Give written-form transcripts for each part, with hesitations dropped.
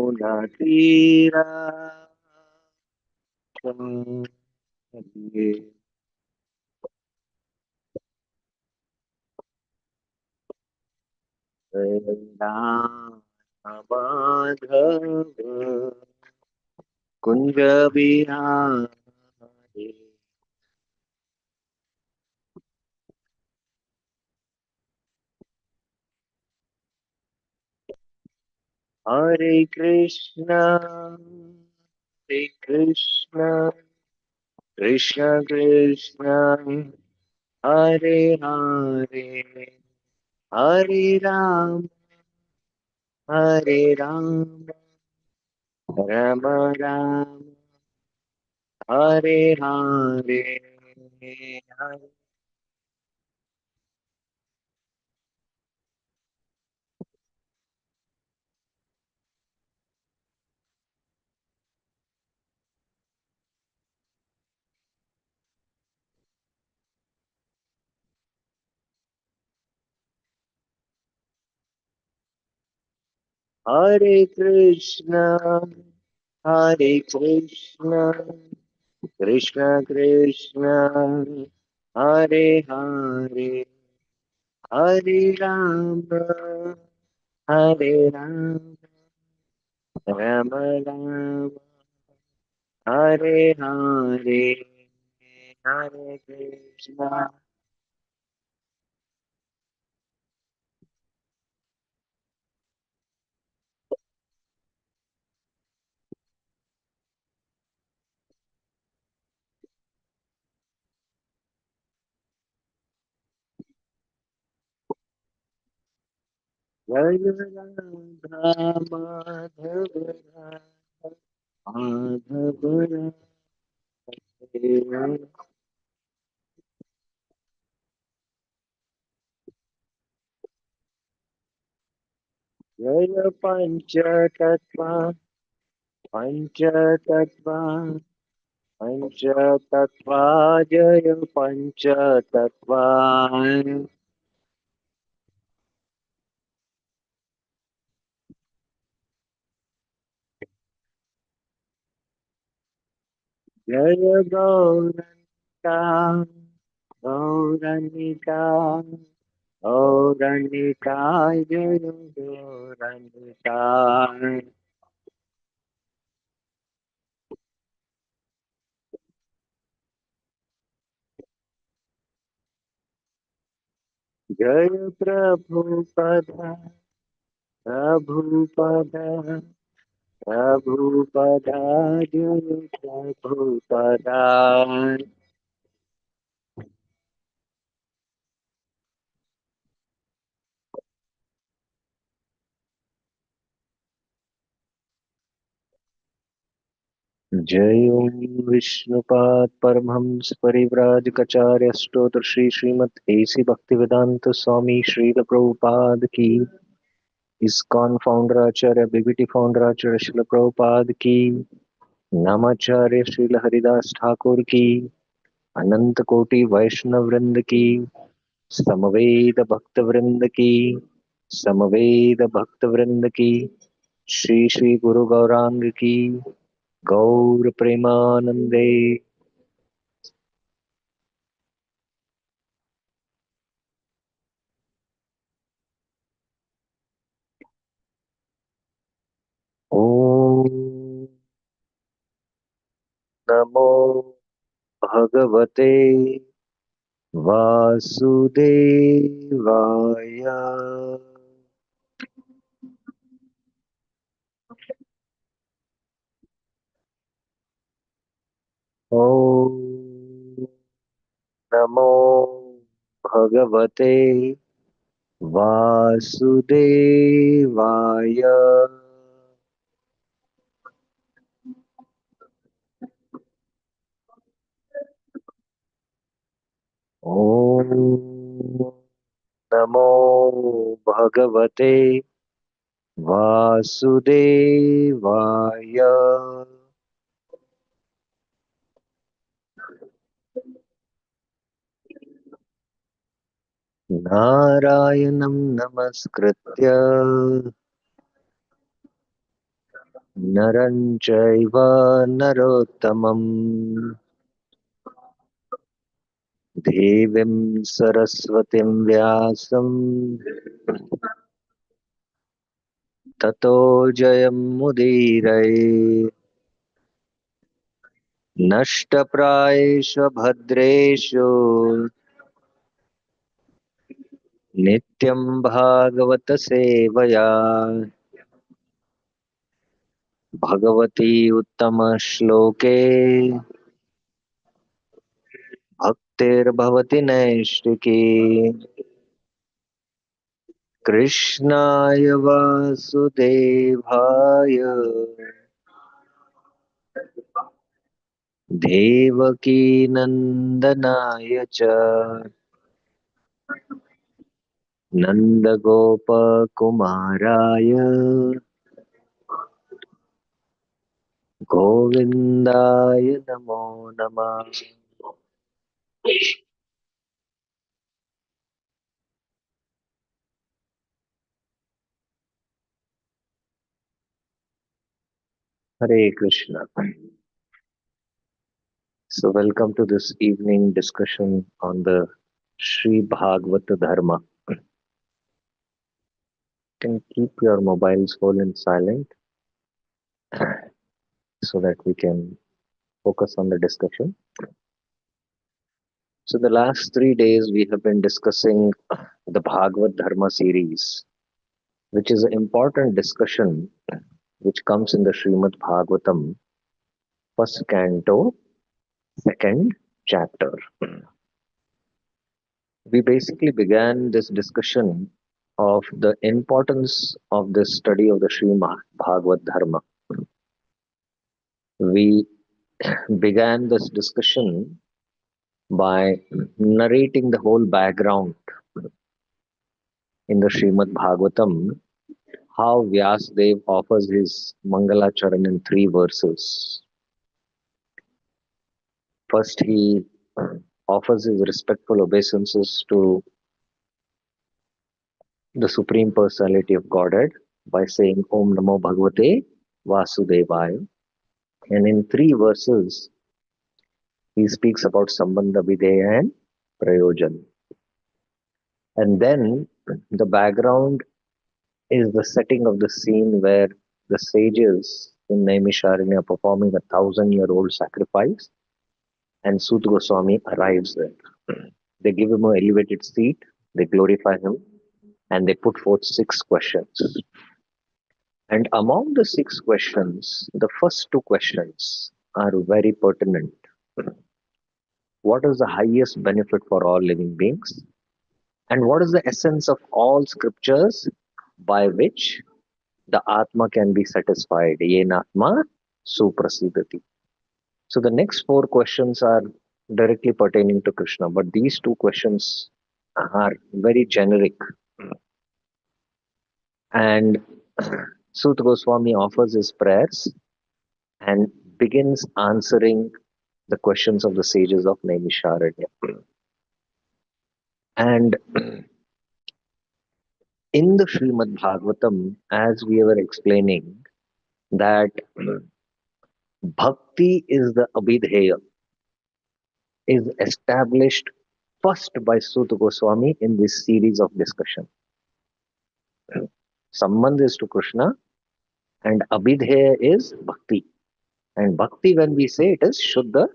यमुना तीरा ये राम माधव कुंज बिहारी हरे कृष्ण कृष्ण कृष्ण हरे हरे हरे राम राम राम हरे हरे हरे कृष्ण कृष्ण कृष्ण हरे हरे हरे राम राम राम हरे हरे हरे कृष्ण जय राधा माधव माधव राधे जय पंचतत्वा पंचतत्वा जय पंचतत्वा जय गौरंगा गौरंगिका गौरंगिका जय गौरंगिका जय प्रभुपद प्रभुपद प्रभुपदा जय प्रभुपदा जय ओम विष्णुपाद परमहंस परिव्राजकाचार्य स्तोत्र श्री श्रीमद एसी भक्तिवेदांत स्वामी श्रील प्रभुपाद की इस्कॉन फाउंडर आचार्य बीबीटी फाउंडर आचार्य श्रील प्रभुपाद की नामाचार्य श्रील हरिदास ठाकुर की अनंत कोटि वैष्णव वृंद की समवेद भक्त वृंद की समवेद भक्त वृंद की श्री श्री गुरु गौरांग की गौर प्रेमानंदे। ओम नमो भगवते वासुदेवाय। ओम नमो भगवते वासुदेवाय। ओम नमो भगवते वासुदेवाय। नारायणं नमस्कृत्य नरं चैव नरोत्तमम् देवीं सरस्वतीं व्यासं ततो जयमुदीरये नष्टप्रायेषु भद्रेषु नित्यं भागवत सेवया भगवती उत्तमश्लोके भक्तिर्भवति नैष्टिकी कृष्णाय वासुदेवाय देवकीनन्दनाय च नन्दगोपकुमाराय गोविन्दाय नमो नमः। Hare Krishna. So, welcome to this evening discussion on the Sri Bhagavata Dharma. You can keep your mobiles phone in silent so that we can focus on the discussion. So, the last 3 days we have been discussing the Bhagavad Dharma series, which is an important discussion which comes in the Srimad Bhagavatam, first canto, second chapter. We basically began this discussion of the importance of this study of the Srimad Bhagavad Dharma. We began this discussion by narrating the whole background in the Srimad Bhagavatam, how Vyasdev offers his Mangalacharan in 3 verses. First, he offers his respectful obeisances to the Supreme Personality of Godhead by saying Om Namo Bhagavate Vasudevaya. And in 3 verses, he speaks about Sambandha Videya and Prayojan. And then the background is the setting of the scene where the sages in Naimisharanya are performing a 1,000-year-old sacrifice, and Sut Goswami arrives there. They give him an elevated seat, they glorify him, and they put forth 6 questions. And among the 6 questions, the first 2 questions are very pertinent. What is the highest benefit for all living beings? And what is the essence of all scriptures by which the Atma can be satisfied? Yenatma suprasidati. So the next 4 questions are directly pertaining to Krishna, but these 2 questions are very generic. And Sut Goswami offers his prayers and begins answering the questions of the sages of Naimisharanya. And in the Srimad Bhagavatam, as we were explaining, that bhakti is the abhidheya, is established first by Sut Goswami in this series of discussion. Sambandh is to Krishna and abhidheya is bhakti. And bhakti, when we say, it is Shuddha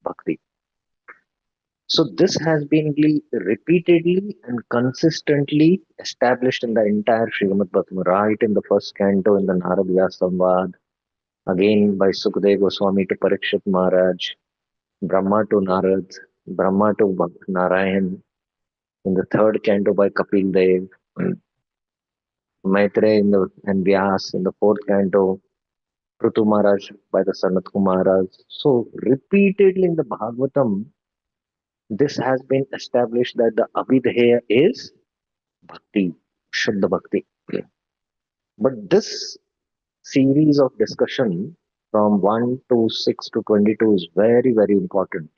Bhakti. So this has been repeatedly and consistently established in the entire Srimad Bhagavatam, right in the first canto in the Narad Samvad, again by Sukadeva Goswami to Parikshit Maharaj, Brahma to Narad, Brahma to Narayan, in the third canto by Kapil Dev, Maitreya and Vyas in the fourth canto, Prutu Maharaj by the Sanat Kumaras. So repeatedly in the Bhagavatam, this has been established that the Abhidheya is Bhakti, Shuddha Bhakti. But this series of discussion from 1 to 6 to 22 is very, very important.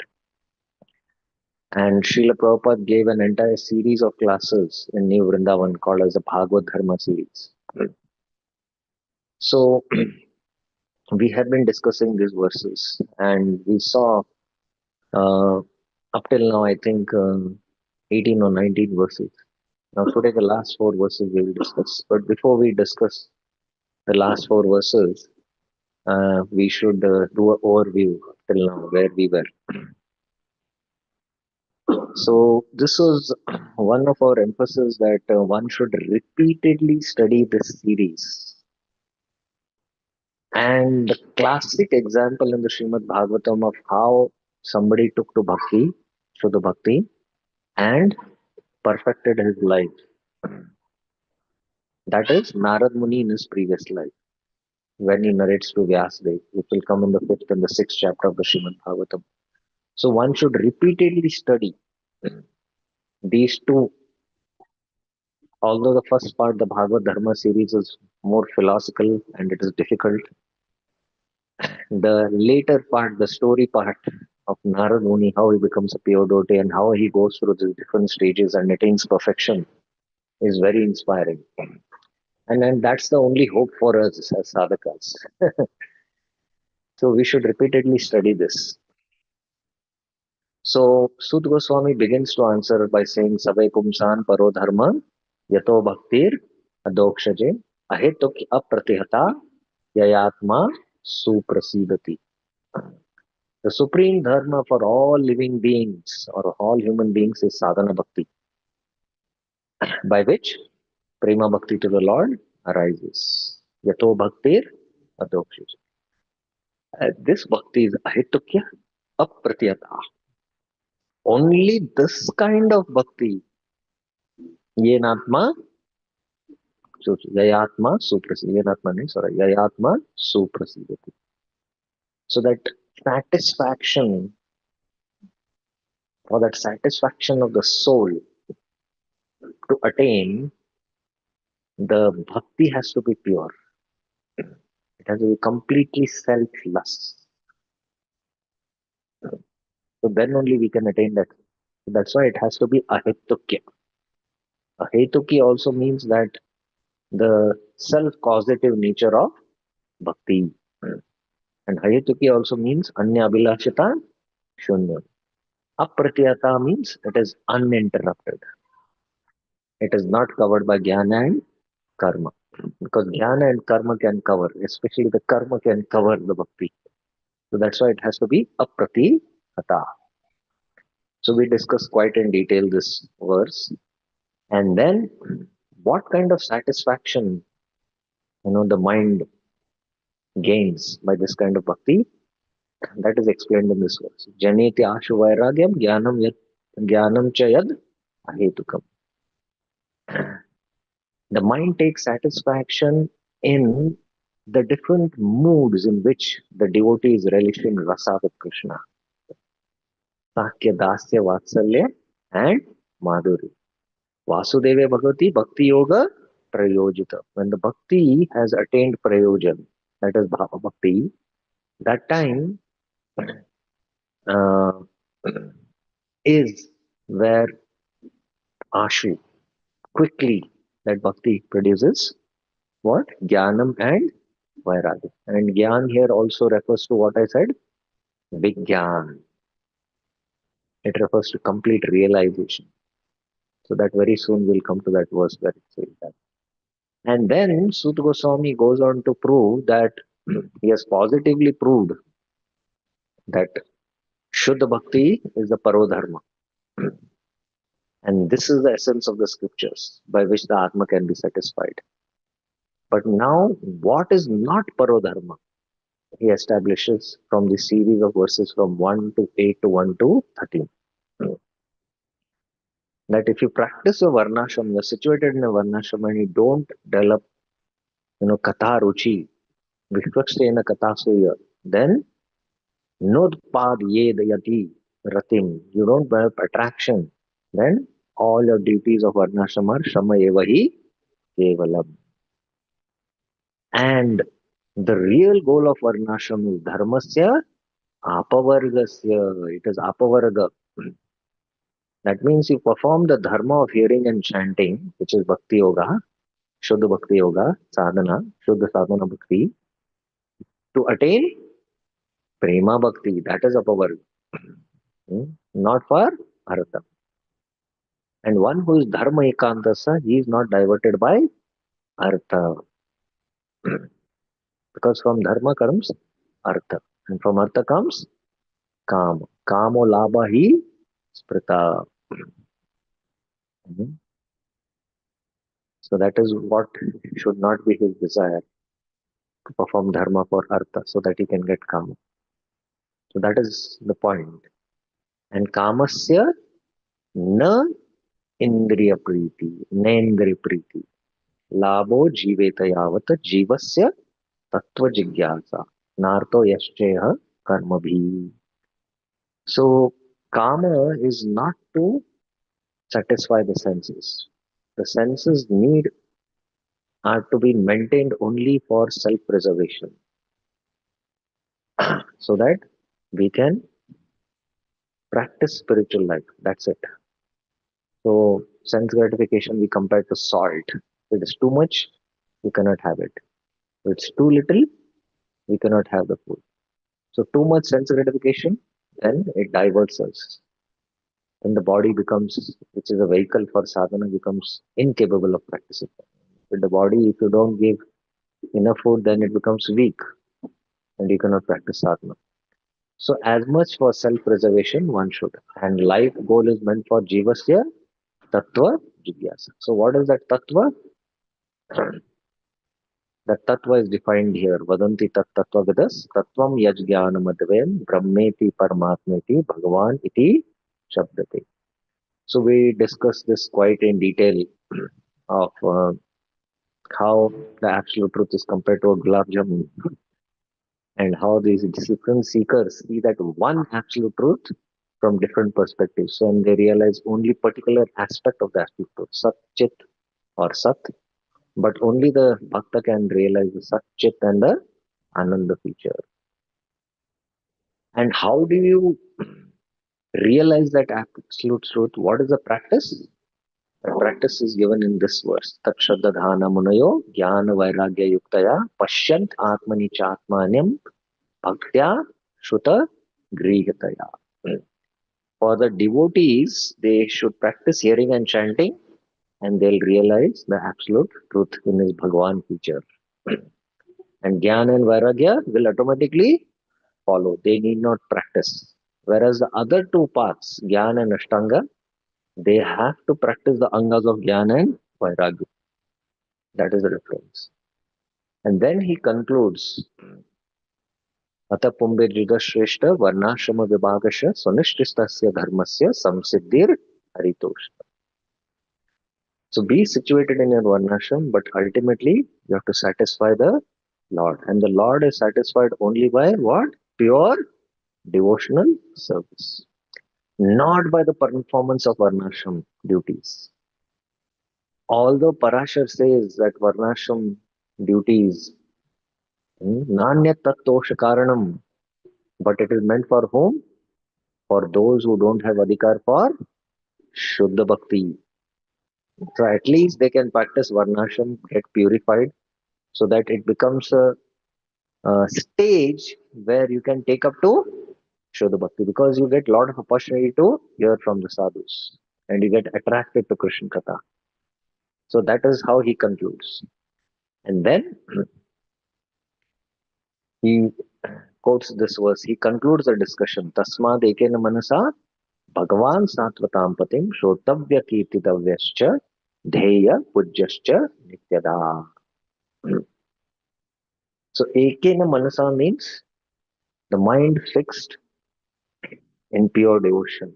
And Srila Prabhupada gave an entire series of classes in New Vrindavan called as the Bhagavad Dharma series. So we have been discussing these verses, and we saw uh, up till now, I think 18 or 19 verses. Now, today, the last four verses we will discuss. But before we discuss the last four verses, we should do an overview till now where we were. So, this was one of our emphasis that one should repeatedly study this series. And the classic example in the Srimad Bhagavatam of how somebody took to bhakti, Shuddha bhakti, and perfected his life. That is Narad Muni in his previous life, when he narrates to Vyasdev, which will come in the fifth and the sixth chapter of the Srimad Bhagavatam. So one should repeatedly study these two. Although the first part, the Bhagavad Dharma series, is more philosophical and it is difficult, the later part, the story part of Narad Muni, how he becomes a pure devotee and how he goes through the different stages and attains perfection, is very inspiring. And then that's the only hope for us as sadhakas. So we should repeatedly study this. So Sud Goswami begins to answer by saying, Sabe Kumsan Paro Dharma Yato Bhaktir Adokshaje Ahetuk Apratihata Yayatma Suprasidati. The supreme dharma for all living beings or all human beings is sadhana bhakti, by which prema bhakti to the Lord arises. Yato bhaktir adokshaje. This bhakti is ahetukya apratihata. Only this kind of bhakti, yenatma, so yayatma suprasidati, yenatma nahi, sorry, yayatma suprasidati. So that satisfaction, or that satisfaction of the soul to attain, the bhakti has to be pure. It has to be completely selfless. So then only we can attain that. So that's why it has to be ahetukya. Ahetuki also means that the self-causative nature of bhakti. And ahetuki also means anya abhilashita shunya. Apratiyata means it is uninterrupted. It is not covered by jnana and karma. Because jnana and karma can cover, especially the karma can cover the bhakti. So that's why it has to be apratihata. So we discussed quite in detail this verse. And then what kind of satisfaction, the mind gains by this kind of bhakti, that is explained in this verse. Janeti ashu vairagyam jnanam cha yad ahetukam. The mind takes satisfaction in the different moods in which the devotee is relishing rasa with Krishna. Sakya, Dasya, Vatsalya, and Madhuri. Vasudeva Bhagavati Bhakti Yoga Prayojita. When the Bhakti has attained Prayojan, that is Bhava Bhakti, that time uh, is where Ashu, quickly, that Bhakti produces what? Jnanam and Vairagya. And Gyan here also refers to what I said? Vigyan. It refers to complete realization. So that very soon we'll come to that verse where it says that. And then Sut Goswami goes on to prove that he has positively proved that Shuddha Bhakti is the Parodharma. And this is the essence of the scriptures by which the Atma can be satisfied. But now, what is not Parodharma? He establishes from the series of verses from 1 to 8 to 1 to 13. That if you practice a Varnashram, you're situated in a Varnashram and you don't develop, Katha Ruchi, Vishwakstena Katha Suya, then Nodpad Yedayati Ratim, you don't develop attraction, then all your duties of Varnashram are Shama Evahi Kevalam. And the real goal of Varnashram is Dharmasya Apavargasya. It is Apavarga. That means you perform the Dharma of hearing and chanting, which is Bhakti Yoga, Shuddha Bhakti Yoga, Sadhana, Shuddha Sadhana Bhakti. to attain prema bhakti. That is upward, not for artha. And one who is dharma ekantasa, he is not diverted by artha. Because from dharma comes artha. And from artha comes kama. Kamo labha hi sprita. Mhm. So that is what should not be his desire, to perform dharma for artha so that he can get kama. So that is the point. And kamasya na indriya priti, nendriya priti. Labho jiveta yavat jivasya tattva jigyasa. Narto yascheha karma bhi. So kama is not to satisfy the senses. The senses need are to be maintained only for self-preservation, so that we can practice spiritual life. That's it. So sense gratification we compare to salt. If it is too much, we cannot have it. If it's too little, we cannot have the food. So too much sense gratification, then it diverts us. Then the body becomes, which is a vehicle for sadhana, becomes incapable of practicing. With the body, if you don't give enough food, then it becomes weak and you cannot practice sadhana. So as much for self-preservation one should. And life goal is meant for jivasya tattva jigyasa. So what is that tattva? That tattva is defined here. Vadanti tat tattva vidas tattvam yajnana madhven brahmeti paramatmeti bhagavan iti shabdate. So we discussed this quite in detail of how the absolute truth is compared to a gulab jamun, and how these different seekers see that one absolute truth from different perspectives. So, and they realize only particular aspect of the absolute truth, Sat, Chit or Sat, but only the Bhakta can realize the Sat, Chit and the Ananda feature. And how do you realize that absolute truth? What is the practice? The practice is given in this verse. Tat Shraddhadhana Munayo Jnana Vairagya Yuktaya Pashyant Atmani Chatmanyam Bhaktya Shuta Grihataya. For the devotees, they should practice hearing and chanting, and they'll realize the absolute truth in his Bhagavan feature. And Jnana and Vairagya will automatically follow. They need not practice. Whereas the other two paths, Jnana and Ashtanga, they have to practice the Angas of Jnana and Vairagya. That is the difference. And then he concludes, अतः पुंबेर्जिग श्रेष्ठ वर्णाश्रम विभागश सुनिश्चितस्य धर्मस्य संसिद्धिर Haritosh. So be situated in your varnashram, but ultimately you have to satisfy the Lord. And the Lord is satisfied only by what? Pure devotional service. Not by the performance of varnashram duties. Although Parashar says that varnashram duties, nanya tattosha karanam, but it is meant for whom? For those who don't have adhikar for Shuddha Bhakti. So at least they can practice Varnashram, get purified, so that it becomes a stage where you can take up to Shuddha Bhakti, because you get a lot of opportunity to hear from the sadhus and you get attracted to Krishna Katha. So that is how he concludes. And then he quotes this verse. He concludes the discussion. Tasmad ekena manasa Bhagavan Satvatam Patim Shotavya Kirtitavyascha Dheya Pujyascha Nityada. So Ekena Manasa means the mind fixed in pure devotion,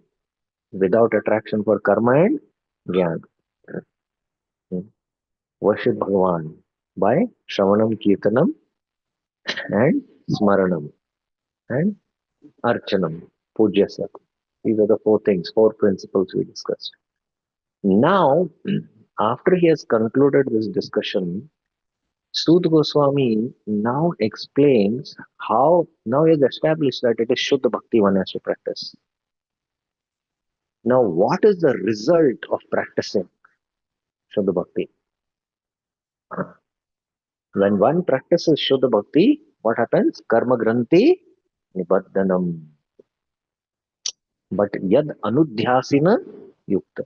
without attraction for karma and jnana. Worship Bhagavan by Shravanam, Kirtanam and Smaranam and Archanam, Pujyasya. These are the four things, four principles we discussed. Now, after he has concluded this discussion, Sud Goswami now explains how, now he has established that it is Shuddha Bhakti one has to practice. Now, what is the result of practicing Shuddha Bhakti? When one practices Shuddha Bhakti, what happens? Karma granti nibaddanam. But yad anudhyasina yukta.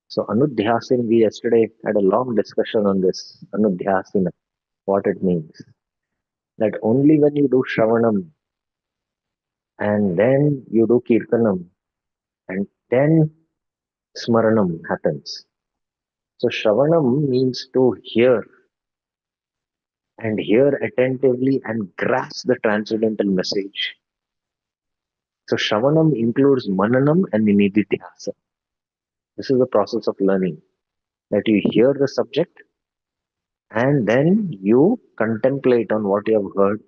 So anudhyasin, we yesterday had a long discussion on this. Anudhyasina, what it means. That only when you do shravanam and then you do kirtanam and then smaranam happens. So shravanam means to hear and hear attentively and grasp the transcendental message. So shravanam includes mananam and nididhyasa. This is the process of learning, that you hear the subject and then you contemplate on what you have heard,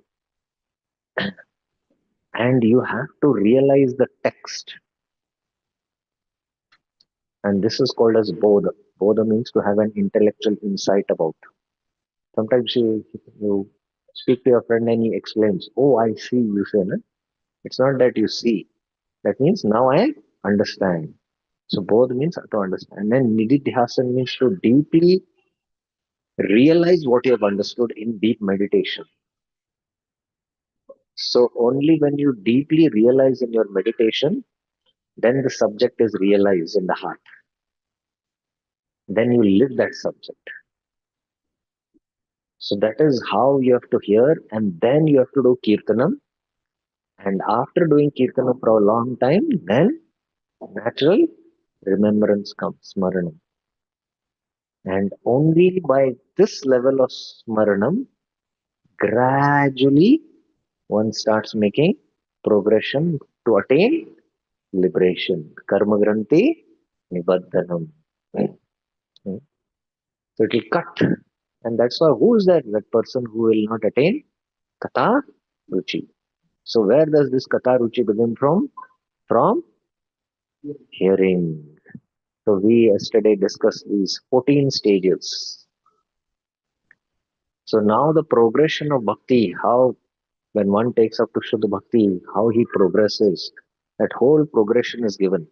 and you have to realize the text. And this is called as bodha. Bodha means to have an intellectual insight about. Sometimes you speak to your friend and he explains, oh, I see, you say, no? It's not that you see. That means now I understand. So bodha means to understand. And then nididhyasana means to deeply realize what you have understood in deep meditation. So only when you deeply realize in your meditation, then the subject is realized in the heart. Then you live that subject. So that is how you have to hear, and then you have to do kirtanam. And after doing kirtanam for a long time, then natural remembrance comes, smaranam. And only by this level of smaranam, gradually one starts making progression to attain liberation. Karma granti nibaddanam. Right? So it will cut. And that's why who is that? That person who will not attain kata ruchi. So where does this kata ruchi begin from? From hearing. So we yesterday discussed these 14 stages. So now the progression of bhakti, how when one takes up to Shuddha Bhakti, how he progresses, that whole progression is given.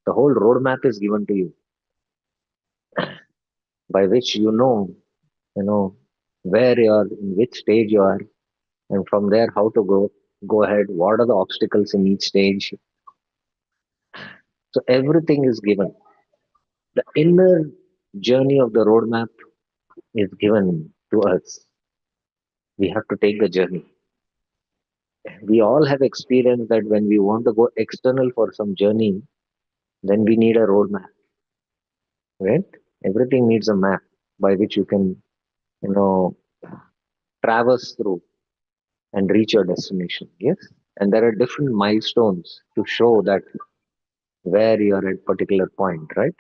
The whole roadmap is given to you, by which you know, where you are, in which stage you are, and from there how to go ahead, what are the obstacles in each stage. So everything is given. The inner journey of the roadmap is given to us. We have to take the journey. We all have experienced that when we want to go external for some journey, then we need a roadmap, right? Everything needs a map by which you can, you know, traverse through and reach your destination. Yes. And there are different milestones to show that where you are at particular point, right?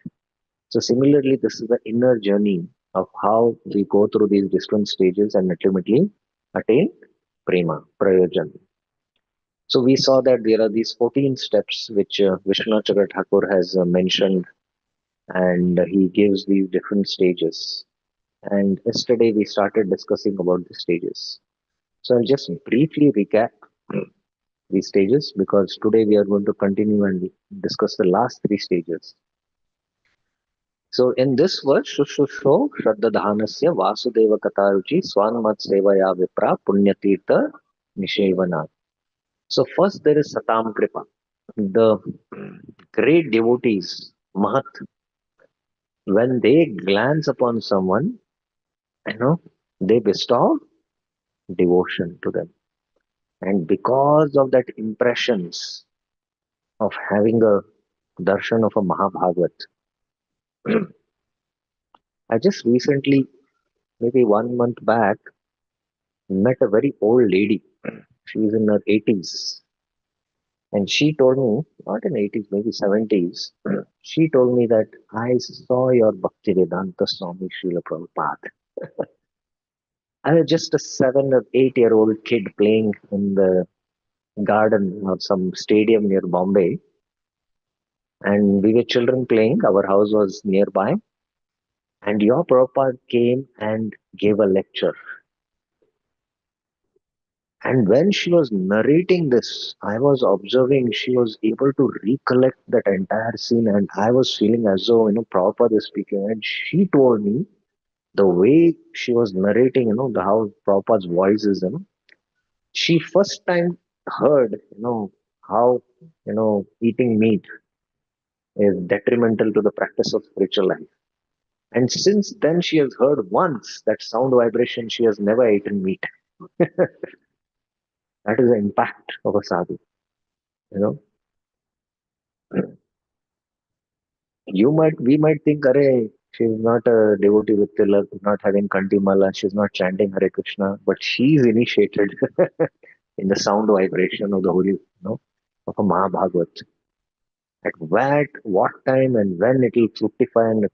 So similarly, this is the inner journey of how we go through these different stages and ultimately attain prema, prayojan. So we saw that there are these 14 steps which Vishwanath Chakra Thakur has mentioned, and he gives these different stages. And yesterday we started discussing about the stages. So I'll just briefly recap these stages because today we are going to continue and discuss the last three stages. So in this verse, Shushusho Shraddadhanasya Vasudeva Kataruchi Swanmat Sevaya Vipra Punyatirtha Nishevana. So first there is Satam Kripa. The great devotees, Mahat, when they glance upon someone, they bestow devotion to them. And because of that impressions of having a darshan of a Mahabhagat, I just recently, maybe 1 month back, met a very old lady. She's in her 80s. And she told me, not in 80s, maybe 70s, she told me that I saw your Bhaktivedanta Swami Srila Prabhupada. I was just a 7 or 8 year old kid playing in the garden of some stadium near Bombay. And we were children playing. Our house was nearby. And your Prabhupada came and gave a lecture. And when she was narrating this, I was observing she was able to recollect that entire scene, and I was feeling as though Prabhupada is speaking. And she told me The way she was narrating, the how Prabhupada's voice is, she first time heard, how, eating meat is detrimental to the practice of spiritual life. And since then, she has heard once that sound vibration, she has never eaten meat. That is the impact of a sadhu, you know. We might think, Arey, she's not a devotee with tilak, not having kantimala, she's not chanting Hare Krishna, but she's initiated in the sound vibration of the holy, of a Mahabhagavat. At what time and when it will fructify and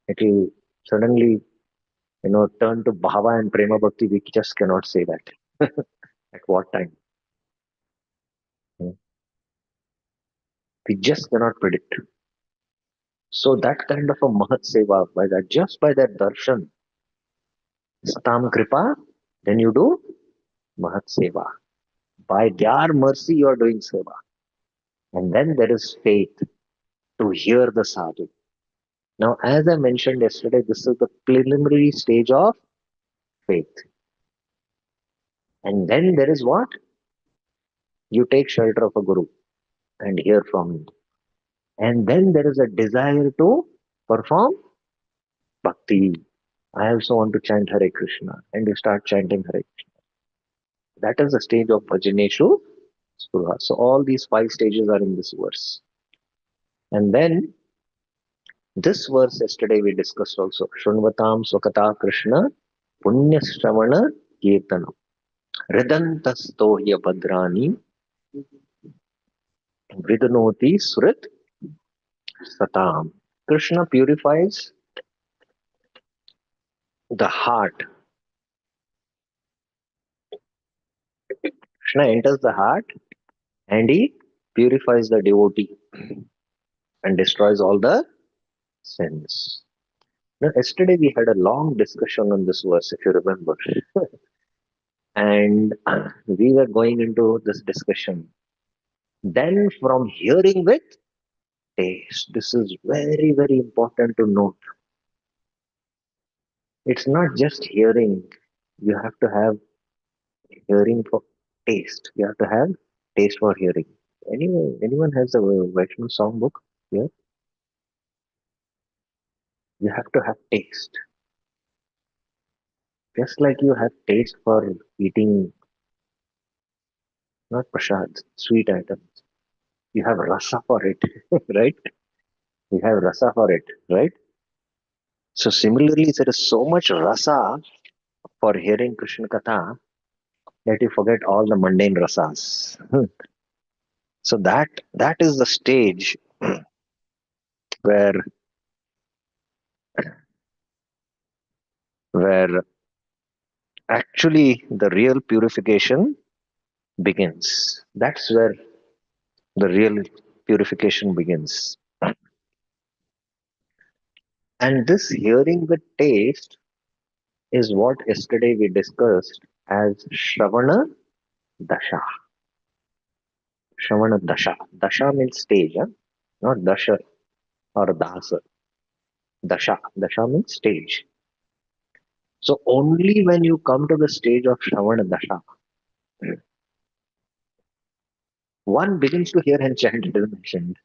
it will suddenly, turn to bhava and prema bhakti, we just cannot say that. At what time? We just cannot predict. So that kind of a mahat seva, just by that darshan, satam kripa, then you do mahat seva. By their mercy, you are doing seva. And then there is faith to hear the sadhu. Now, as I mentioned yesterday, this is the preliminary stage of faith. And then there is what? You take shelter of a guru and hear from him. And then there is a desire to perform bhakti. I also want to chant Hare Krishna. And you start chanting Hare Krishna. That is the stage of Bhajaneshu Spruha. So all these five stages are in this verse. And then this verse yesterday we discussed also. Shunvatam Swakata Krishna Punya Shravana Kirtanam. Ridantastohya Bhadrani Vidnoti Surit Satam. Krishna purifies the heart. Krishna enters the heart and he purifies the devotee and destroys all the sins. Now, yesterday we had a long discussion on this verse, if you remember, and we were going into this discussion. Then, from hearing with taste, this is very, very important to note. It's not just hearing, you have to have hearing for taste, you have to have taste for hearing. Anyway, anyone has a Vaishnav songbook? Yeah, you have to have taste. Just like you have taste for eating, not prasad, sweet items. You have rasa for it, right? You have rasa for it, right? So similarly, there is so much rasa for hearing Krishna Katha that you forget all the mundane rasas. So that is the stage where where actually the real purification begins. That's where the real purification begins. And this hearing with taste is what yesterday we discussed as Shravana Dasha. Shravana Dasha. Dasha means stage, huh? Not Dasha or Dasa. Dasha. Dasha means stage. So only when you come to the stage of Shravana Dasha, one begins to hear and chant, it is mentioned.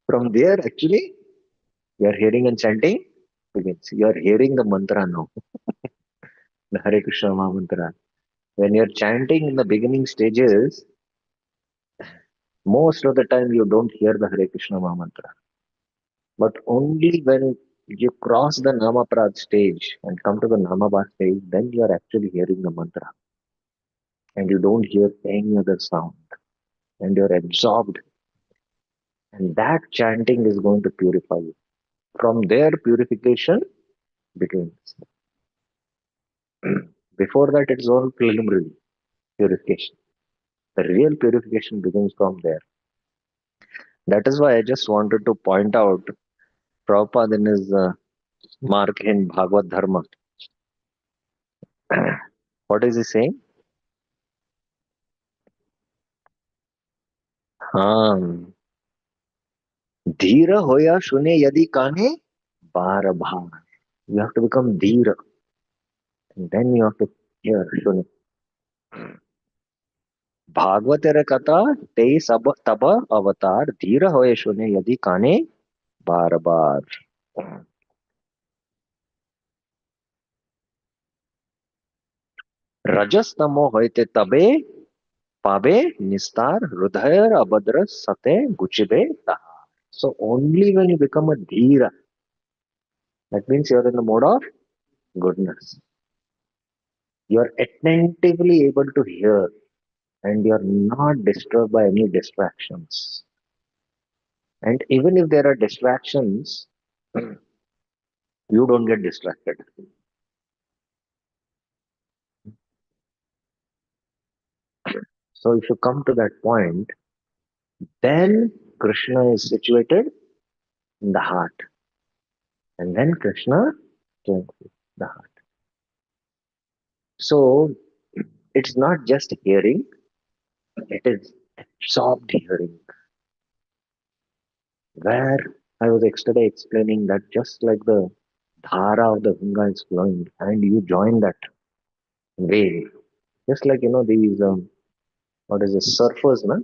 From there, actually, your hearing and chanting begins. You are hearing the mantra now, the Hare Krishna Maha mantra. When you're chanting in the beginning stages, most of the time you don't hear the Hare Krishna Maha mantra. But only when you cross the Namaprad stage and come to the Namabha stage, then you are actually hearing the mantra. And you don't hear any other sound. And you're absorbed. And that chanting is going to purify you. From there, purification begins. Before that, it's all preliminary purification. The real purification begins from there. That is why I just wanted to point out Prabhupada in his mark in Bhagavat Dharma. What is he saying? हाँ धीर होया सुने यदि काने बार बार You have to become dhira, and then you have to hear Shuni. Bhagavat कथा ते सब तब अवतार धीर होए सुने यदि काने बार बार. रजस तमो होते तबे पाबे निस्तार हृदय अभद्र सते गुचिबे तहार. So only when you become a dhira, that means you are in the mode of goodness. You are attentively able to hear and you are not disturbed by any distractions. And even if there are distractions, you don't get distracted. So if you come to that point, then Krishna is situated in the heart. And then Krishna came to the heart. So it's not just hearing, it is absorbed hearing. Where I was yesterday explaining that just like the dhara of the Ganga is flowing and you join that wave, just like these what is it, surfers, na?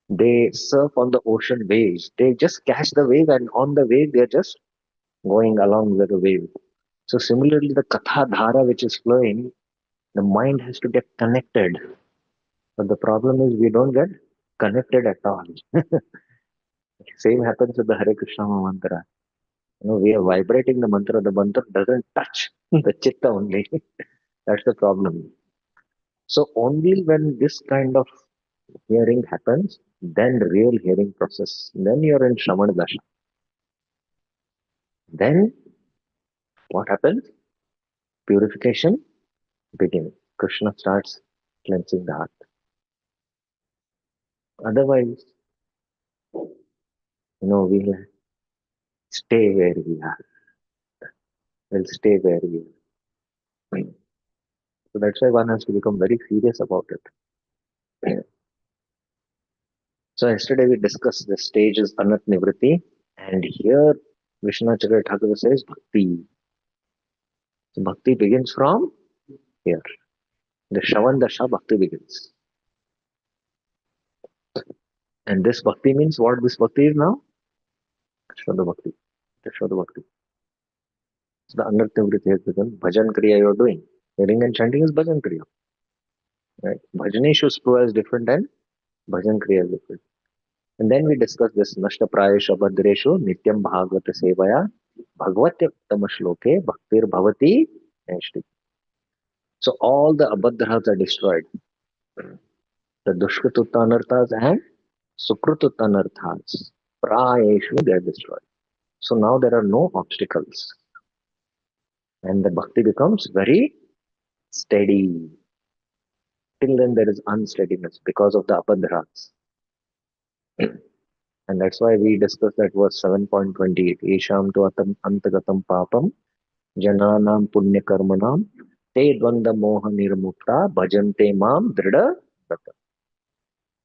They surf on the ocean waves. They just catch the wave and on the wave they're just going along with the wave. So similarly, the katha dhara which is flowing, the mind has to get connected. But the problem is we don't get connected at all. Same happens with the Hare Krishna mantra. We are vibrating the mantra doesn't touch the chitta only. That's the problem. So only when this kind of hearing happens, then real hearing process, then you're in Shraman Dasha. Then what happens? Purification begins. Krishna starts cleansing the heart. Otherwise, we'll stay where we are. We'll stay where we are. So that's why one has to become very serious about it. So yesterday we discussed the stages Anat Nivriti, and here Vishnacharya Thakur says Bhakti. So Bhakti begins from here. The Shravan Dasha Bhakti begins. And this Bhakti means what this Bhakti is now? Shraddha Bhakti. The Shraddha Bhakti. So the Anat Nivriti has begun. Bhajan Kriya you are doing. Hearing and chanting is Bhajan Kriya. Right? Bhajaneshu Spruha is different and Bhajan Kriya is different. And then we discuss this Nashta Prayesha Bhadreshu Nityam Bhagavata Sevaya Bhagavati Uttama Shloke Bhaktir Bhavati Neshti. So all the abadhras are destroyed. The Dushkritutta Anarthas and Sukritutta Anarthas. Prayeshu they are destroyed. So now there are no obstacles. And the bhakti becomes very steady. Till then there is unsteadiness because of the abadhras. And that's why we discussed that verse 7.28. Esham tu atam antagatam papam jananam punya karmanam te dvanda moha nirmukta bhajante mam drida vrata.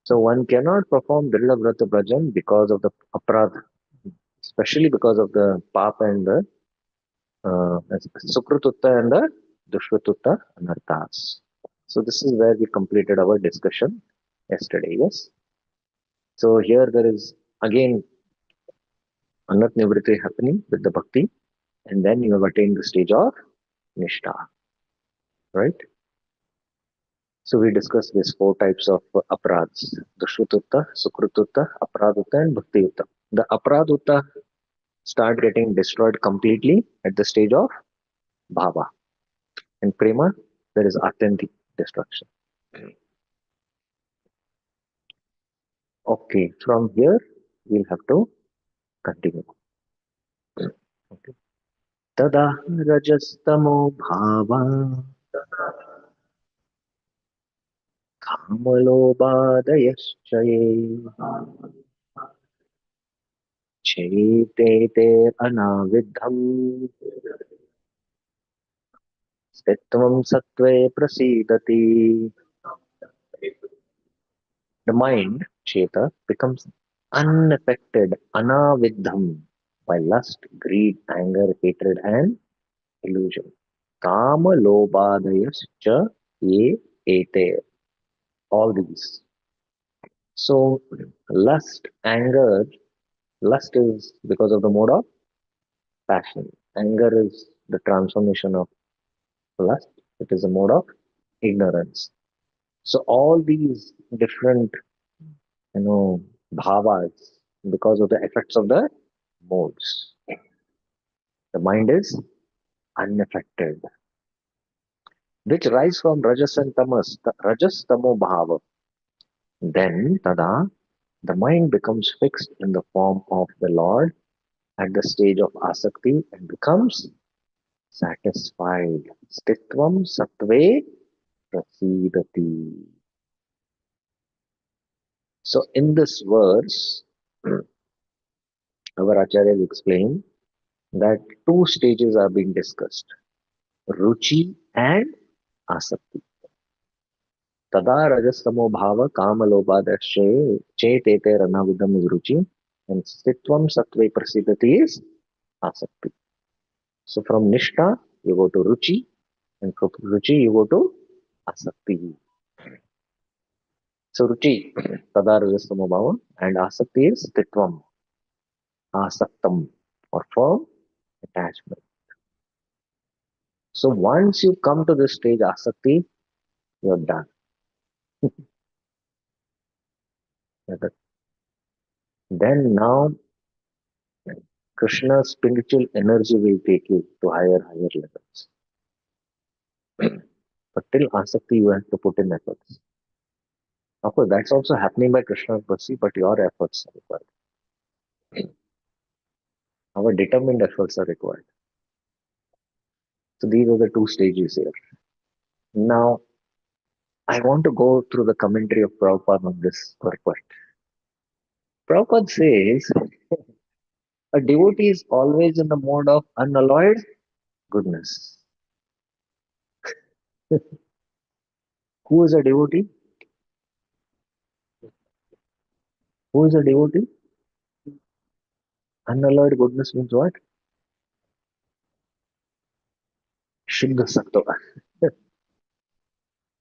So one cannot perform drida vrata bhajan because of the aparadha, especially because of the papa and the sukrututta and the dushvatutta anarthas. So this is where we completed our discussion yesterday. Yes. So here there is again anat nivriti happening with the bhakti, and then you have attained the stage of nishtha, right? So we discussed these four types of aparadhas: dushvatutta, sukrututta, aparadutta, and bhaktiyutta. The aparadutta start getting destroyed completely at the stage of bhava. In prema, there is authentic destruction. Okay, from here we'll have to continue. Okay. Tada rajastamo bhava kamalopadayaschaye chete te anavidham stitvam sattve prasidati. The mind, cheta, becomes unaffected, anavidham, by lust, greed, anger, hatred, and illusion. Kama lobhadayascha ye ete. All these. So, lust, anger, lust is because of the mode of passion. Anger is the transformation of lust. It is a mode of ignorance. So all these different, bhavas, because of the effects of the modes, the mind is unaffected, which rise from rajas and tamas, rajas tamo bhava. Then tada, the mind becomes fixed in the form of the Lord at the stage of asakti and becomes satisfied. Stitvam sattve prasidati. So in this verse, our acharyas explain that two stages are being discussed, ruchi and asakti. Tada rajastamo bhava kamalobhadashe chetete ranavidam is ruchi and stitvam sattve prasidati is asakti. So from nishta you go to ruchi and from ruchi you go to asakti. So ruchi tada rajastamo bhava and asakti is stitvam asaktam or firm attachment. So once you come to this stage asakti, you're done. Then now Krishna's spiritual energy will take you to higher levels. But till asakti, you have to put in efforts. Of course, that's also happening by Krishna's mercy, but your efforts are required. Our determined efforts are required. So these are the two stages here. Now, I want to go through the commentary of Prabhupada on this purport. Prabhupada says a devotee is always in the mode of unalloyed goodness. Who is a devotee? Who is a devotee? Unalloyed goodness means what? Shuddha Sattva.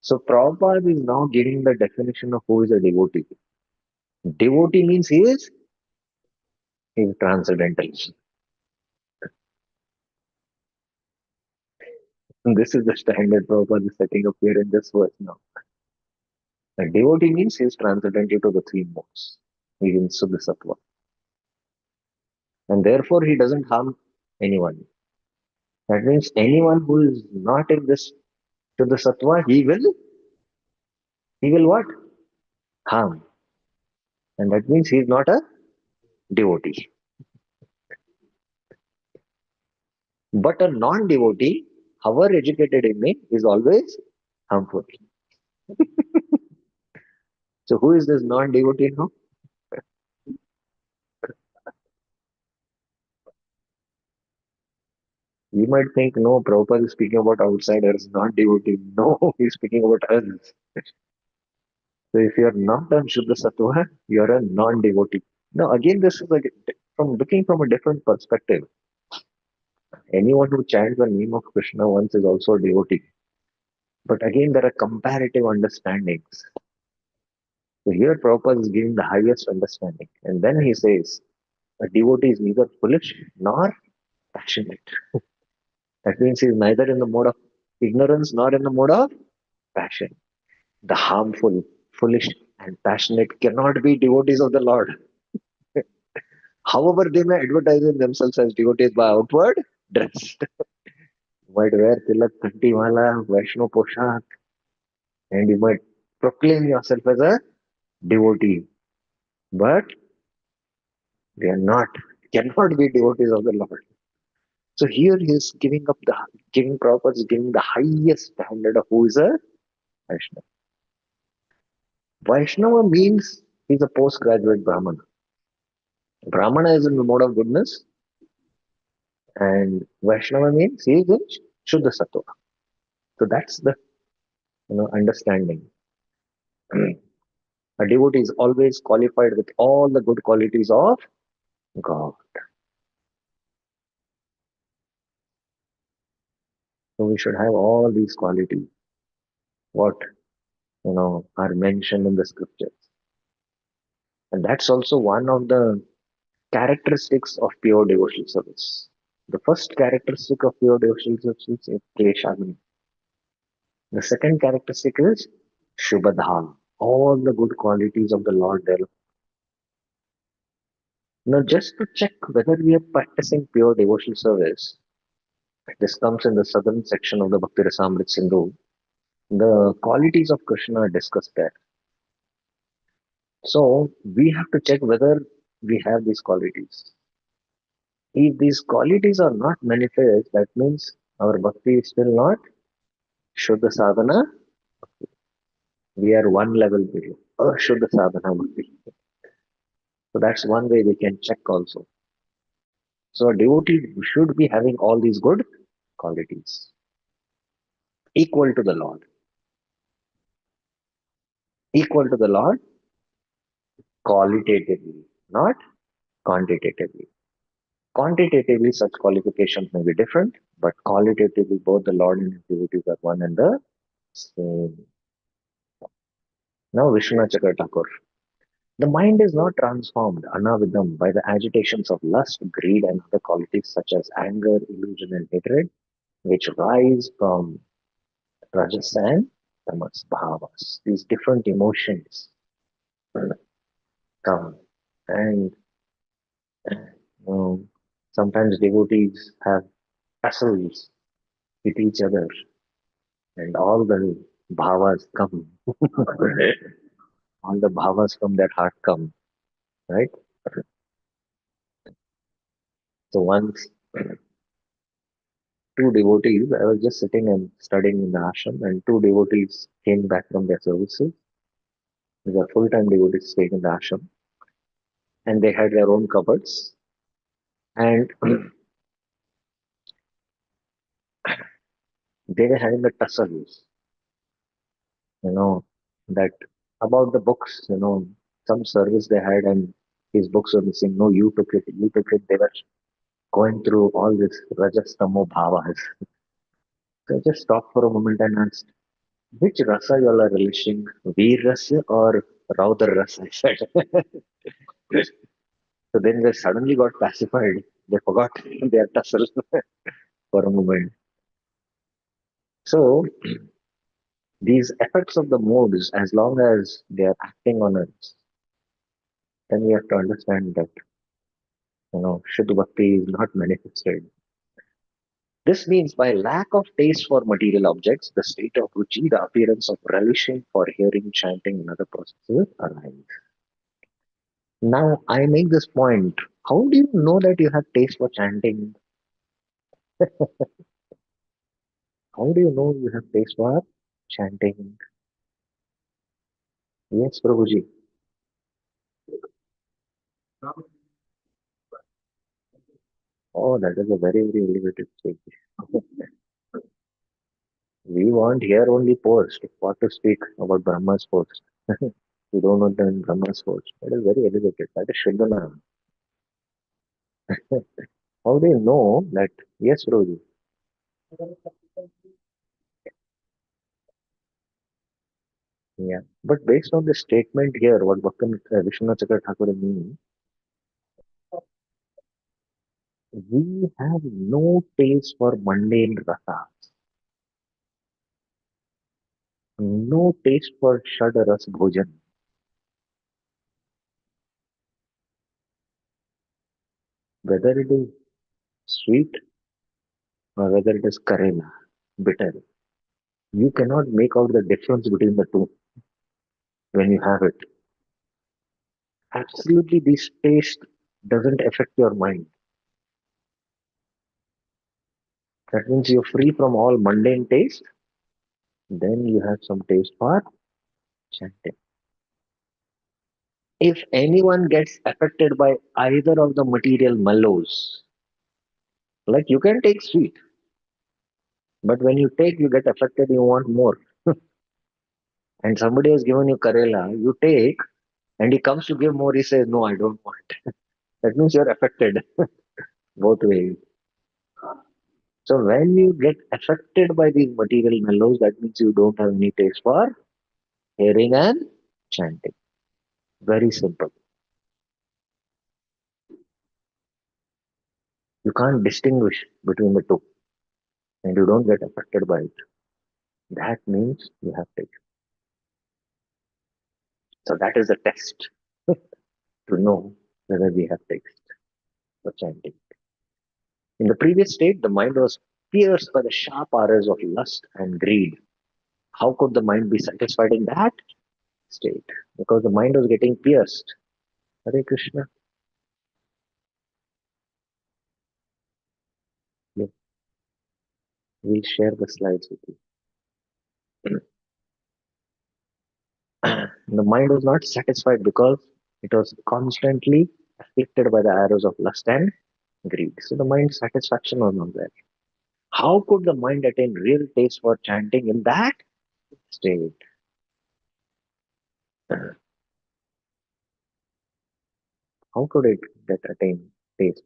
So Prabhupada is now giving the definition of who is a devotee. Devotee means he is transcendental. And this is the standard Prabhupada is setting up here in this verse now. A devotee means he is transcendental to the three modes. He is in Suddha Sattva. And therefore he doesn't harm anyone. That means anyone who is not in this Suddha Sattva, he will what? Harm. And that means he is not a devotee. But a non-devotee, however educated he may, is always harmful. So who is this non-devotee now? You might think, no, Prabhupada is speaking about outsiders, not devotee. No, he's speaking about us. So if you're not on Shuddha Sattva, you're a non-devotee. Now again, this is like from looking from a different perspective. Anyone who chants the name of Krishna once is also a devotee. But again, there are comparative understandings. So here Prabhupada is giving the highest understanding. And then he says, a devotee is neither foolish nor passionate. That means he is neither in the mode of ignorance nor in the mode of passion. The harmful, foolish, and passionate cannot be devotees of the Lord. However, they may advertise themselves as devotees by outward dress. You might wear tilak, kanti mala, Vaishno poshak, and you might proclaim yourself as a devotee. But they are not, cannot be devotees of the Lord. So here he is giving Prabhupada is giving the highest standard of who is a Vaishnava. Vaishnava means he's a postgraduate Brahmana. Brahmana is in the mode of goodness, and Vaishnava means he is in Shuddha Sattva. So that's the understanding. A devotee is always qualified with all the good qualities of God. So we should have all these qualities, what are mentioned in the scriptures. And that's also one of the characteristics of pure devotional service. The first characteristic of pure devotional service is Kleshagni. The second characteristic is Shubhadham. All the good qualities of the Lord there. Now, just to check whether we are practicing pure devotional service, this comes in the southern section of the Bhakti Rasamrit Sindhu. The qualities of Krishna are discussed there. So, we have to check whether we have these qualities. If these qualities are not manifest, that means our bhakti is still not Shuddha Sadhana. We are one level below. Shuddha Sadhana bhakti. So that's one way we can check also. So a devotee should be having all these good qualities, equal to the Lord, equal to the Lord qualitatively, not quantitatively. Quantitatively, such qualifications may be different, but qualitatively, both the Lord and his devotees are one and the same. Now, Vishwanath Chakra Thakur. The mind is not transformed, anavidam, by the agitations of lust, greed, and other qualities such as anger, illusion, and hatred, which rise from rajas and tamas bhavas. These different emotions come, and um, sometimes devotees have tussles with each other, and all the bhavas come. All the bhavas from that heart come, right? So once two devotees, I was just sitting and studying in the ashram, and two devotees came back from their services. They were full-time devotees staying in the ashram, and they had their own cupboards, and they were having a tussles, you know, that about the books, some service they had, and his books were missing. No, you took it, you took it. They were going through all this rajastamo bhavas. So I just stopped for a moment and asked, which rasa you all are relishing, Veer rasa or Raudar rasa? I said. So then they suddenly got pacified. They forgot their tussle for a moment. So these effects of the moods, as long as they are acting on us, then we have to understand that Shuddha Bhakti is not manifested. This means by lack of taste for material objects, the state of ruchi, the appearance of relishing for hearing, chanting, and other processes arise. Now I make this point. How do you know that you have taste for chanting? How do you know you have taste for chanting? Yes, Prabhuji. Oh, that is a very, very elevated stage. We want here only post. What to speak about Brahma's post? We don't know the Brahma's post. That is very elevated. That is Shuddhana. How do you know that? Yes, Prabhuji. Yeah. But based on the statement here, what Bhakti Vishwanath Chakra Thakur means, we have no taste for mundane rasa, no taste for shad ras bhojan, whether it is sweet or whether it is karela, bitter. You cannot make out the difference between the two when you have it. Absolutely, this taste doesn't affect your mind. That means you're free from all mundane taste. Then you have some taste for chanting. If anyone gets affected by either of the material mallows, like you can take sweet, but when you take, you get affected, you want more. And somebody has given you Karela, you take, and he comes to give more, he says, no, I don't want. That means you're affected both ways. So when you get affected by these material mellows, that means you don't have any taste for hearing and chanting. Very simple. You can't distinguish between the two and you don't get affected by it. That means you have taste. So that is the test to know whether we have taste for chanting. In the previous state, the mind was pierced by the sharp arrows of lust and greed. How could the mind be satisfied in that state? Because the mind was getting pierced. Hare Krishna. Yes, we'll share the slides with you. The mind was not satisfied because it was constantly afflicted by the arrows of lust and greed. So the mind's satisfaction was not there. How could the mind attain real taste for chanting in that state? How could it get attain taste?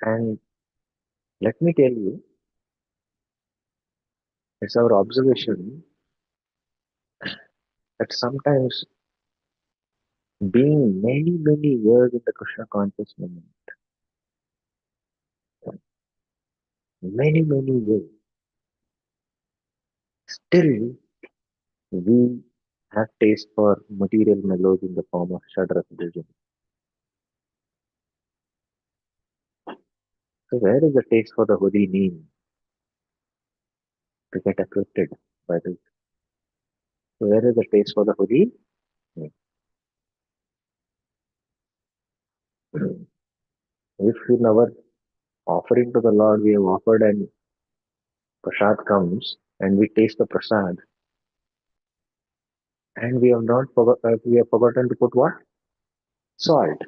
And let me tell you, it's our observation that sometimes being many, many years in the Krishna conscious moment, many, many years, still we have taste for material mellows in the form of Shadras vision. So where is the taste for the holy name to get afflicted by this? So where is the taste for the holy name? If in our offering to the Lord we have offered and prasad comes and we taste the prasad and we have not we have forgotten to put what? Salt,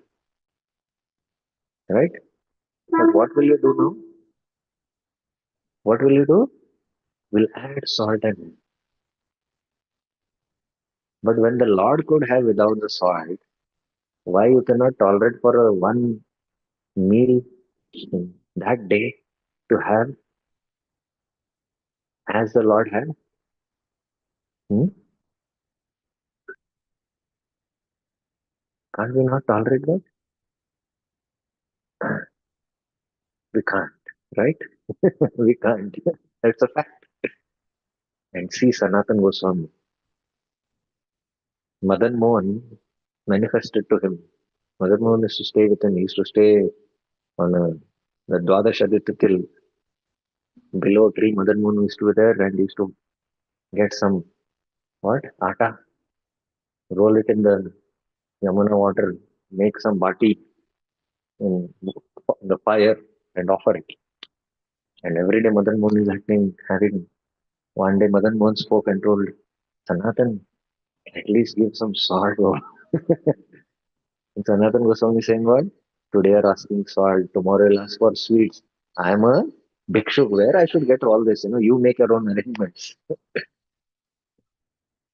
right? But what will you do now? What will you do? We'll add salt and but when the Lord could have without the salt, why you cannot tolerate for a one meal that day to have as the Lord had? Hmm? Can't we not tolerate that? We can't, right? We can't. That's a fact. And see Sanatan Goswami. Madan Mohan manifested to him. Madan Mohan used to stay with him. He used to stay on the Dwadash Aditya till below a tree. Madan Mohan used to be there and he used to get some what? Atta, roll it in the Yamuna water, make some bati in the fire and offer it. And every day Madan Mohan is having. One day Madan Mohan spoke and told Sanatan, at least give some salt. And Sanatan Goswami saying what? Today are asking salt, tomorrow you'll ask for sweets. I am a bhikshuk. Where I should get all this? You make your own arrangements. So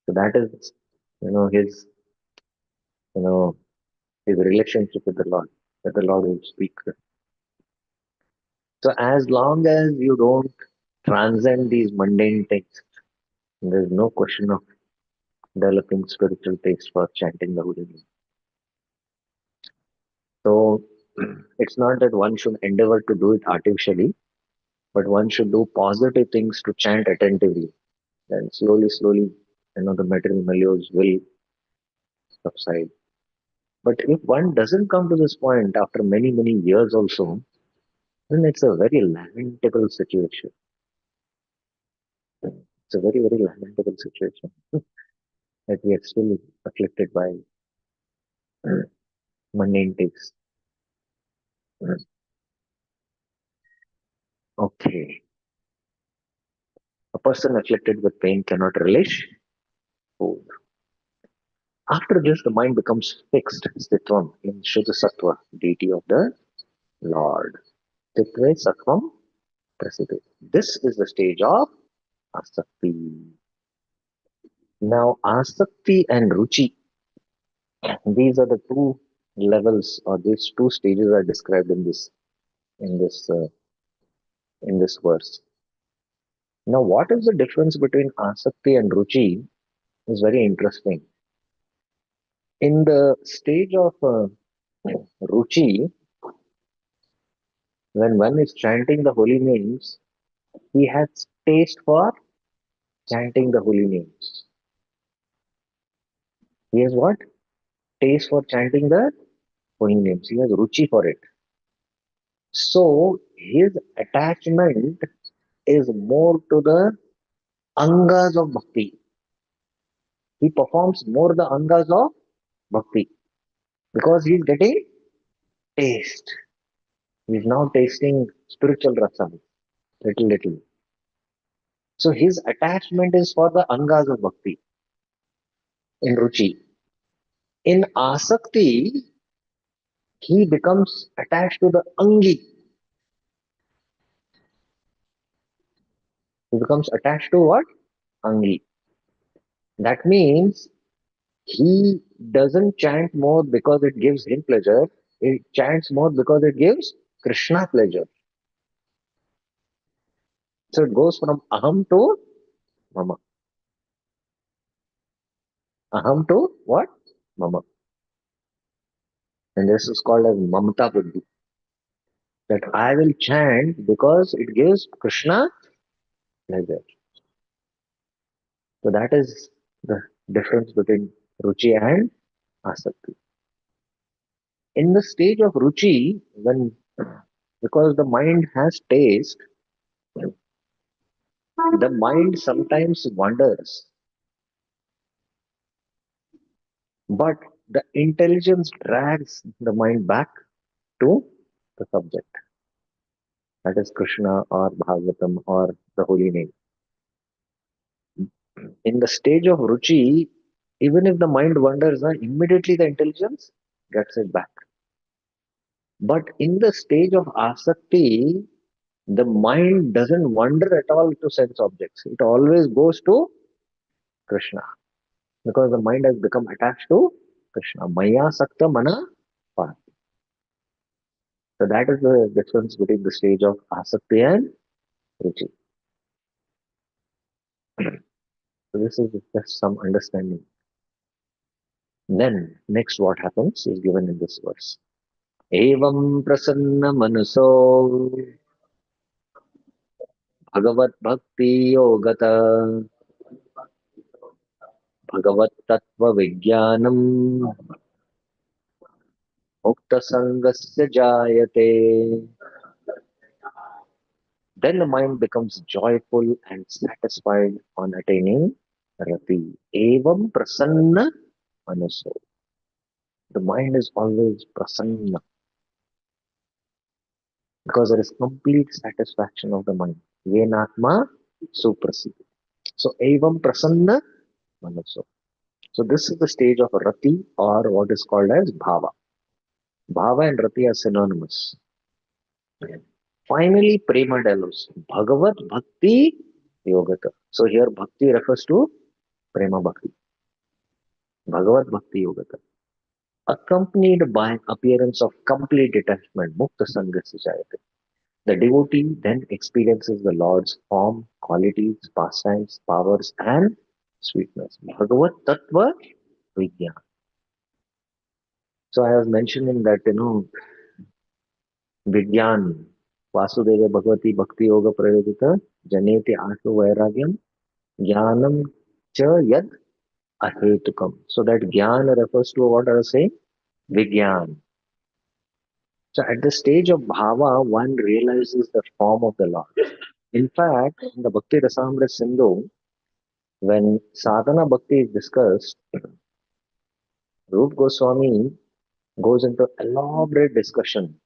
that is, his, you know, his relationship with the Lord, that the Lord will speak. So as long as you don't transcend these mundane things, there's no question of developing spiritual taste for chanting the holy name. So it's not that one should endeavor to do it artificially, but one should do positive things to chant attentively. Then slowly, slowly, the material mellows will subside. But if one doesn't come to this point after many, many years also, then it's a very lamentable situation. It's a very, very lamentable situation that we are still afflicted by mundane tastes. Okay. A person afflicted with pain cannot relish food. After this, the mind becomes fixed, Stitvam, in Shuddha Sattva, deity of the Lord. Titve Sattvam Praside. This is the stage of Asakti. Now, Asakti and Ruchi These are the two levels, or these two stages are described in this in this verse. Now, what is the difference between asakti and ruchi is very interesting. In the stage of ruchi, when one is chanting the holy names, he has taste for chanting the holy names. He has what? Taste for chanting the holy names. He has ruchi for it. So his attachment is more to the angas of bhakti. He performs more the angas of bhakti because he's getting taste. He's now tasting spiritual rasa, little, little. So his attachment is for the angas of bhakti in ruchi. In asakti, he becomes attached to the angi. He becomes attached to what? Angi. That means he doesn't chant more because it gives him pleasure. He chants more because it gives Krishna pleasure. So it goes from aham to mama. Aham to what? Mama. And this is called as mamta buddhi. That I will chant because it gives Krishna pleasure. So that is the difference between ruchi and asakti. In the stage of ruchi, when because the mind has taste, the mind sometimes wanders, but the intelligence drags the mind back to the subject. That is Krishna or Bhagavatam or the holy name. In the stage of ruchi, even if the mind wanders, immediately the intelligence gets it back. But in the stage of asakti, the mind doesn't wander at all to sense objects. It always goes to Krishna because the mind has become attached to Krishna. Maya sakta mana pa. So that is the difference between the stage of asakti and ruchi. So this is just some understanding. Then next what happens is given in this verse. Evam prasanna manuso bhagavat bhakti yogata bhagavat tattva vijnanam mukta sangasya jayate. Then the mind becomes joyful and satisfied on attaining rati. Evam prasanna manaso. The mind is always prasanna because there is complete satisfaction of the mind. Yenatma suprasiti. So evam prasanna manaso. So this is the stage of rati or what is called as bhava. Bhava and rati are synonymous. Finally, prema develops. Bhagavat bhakti yogata. So here bhakti refers to prema bhakti. Bhagavat bhakti yogata. Accompanied by appearance of complete detachment, mukta sangasya jayate. The devotee then experiences the Lord's form, qualities, pastimes, powers, and sweetness. Bhagavat tattva vidya. So I was mentioning that Vidyan Vasudeva Bhagavati Bhakti Yoga Prayodita Janeti Ashu Vairagyam Jnanam Cha Yad Ahetukam. So that Jnana refers to what I was saying? Vigyan. So at the stage of Bhava, one realizes the form of the Lord. In fact, in the Bhakti Rasamrita Sindhu, when sadhana bhakti is discussed, Rup Goswami goes into elaborate discussion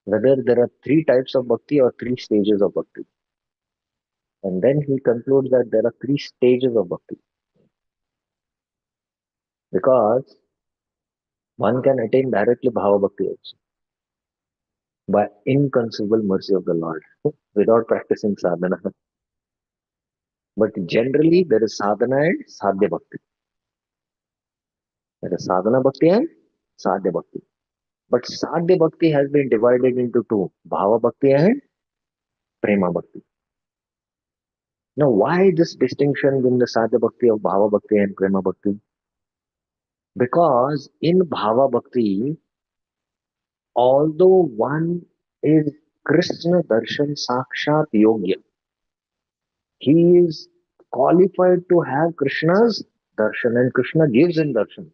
whether there are three types of bhakti or three stages of bhakti. And then he concludes that there are three stages of bhakti because one can attain directly bhava bhakti also by inconceivable mercy of the Lord without practicing sadhana. But generally there is sadhana and sadhya bhakti. There is sadhana bhakti and sadhya bhakti. But sadhya bhakti has been divided into two, bhava bhakti and prema bhakti. Now, why this distinction in the sadhya bhakti of bhava bhakti and prema bhakti? Because in bhava bhakti, although one is Krishna darshan sakshat yogya, he is qualified to have Krishna's darshan and Krishna gives him darshan,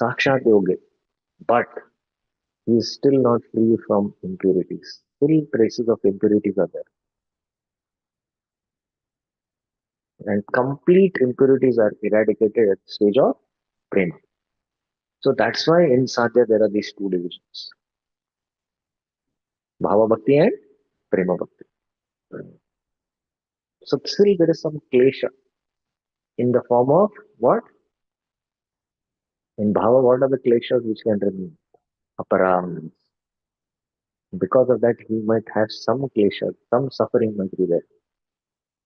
sakshat yogya. But he is still not free from impurities. Still traces of impurities are there. And complete impurities are eradicated at the stage of prema. So that's why in sadhya there are these two divisions, bhava bhakti and prema bhakti. So still there is some klesha in the form of what? In bhava, what are the kleshas which can remain? Aparam. Because of that, he might have some klesha, some suffering might be there.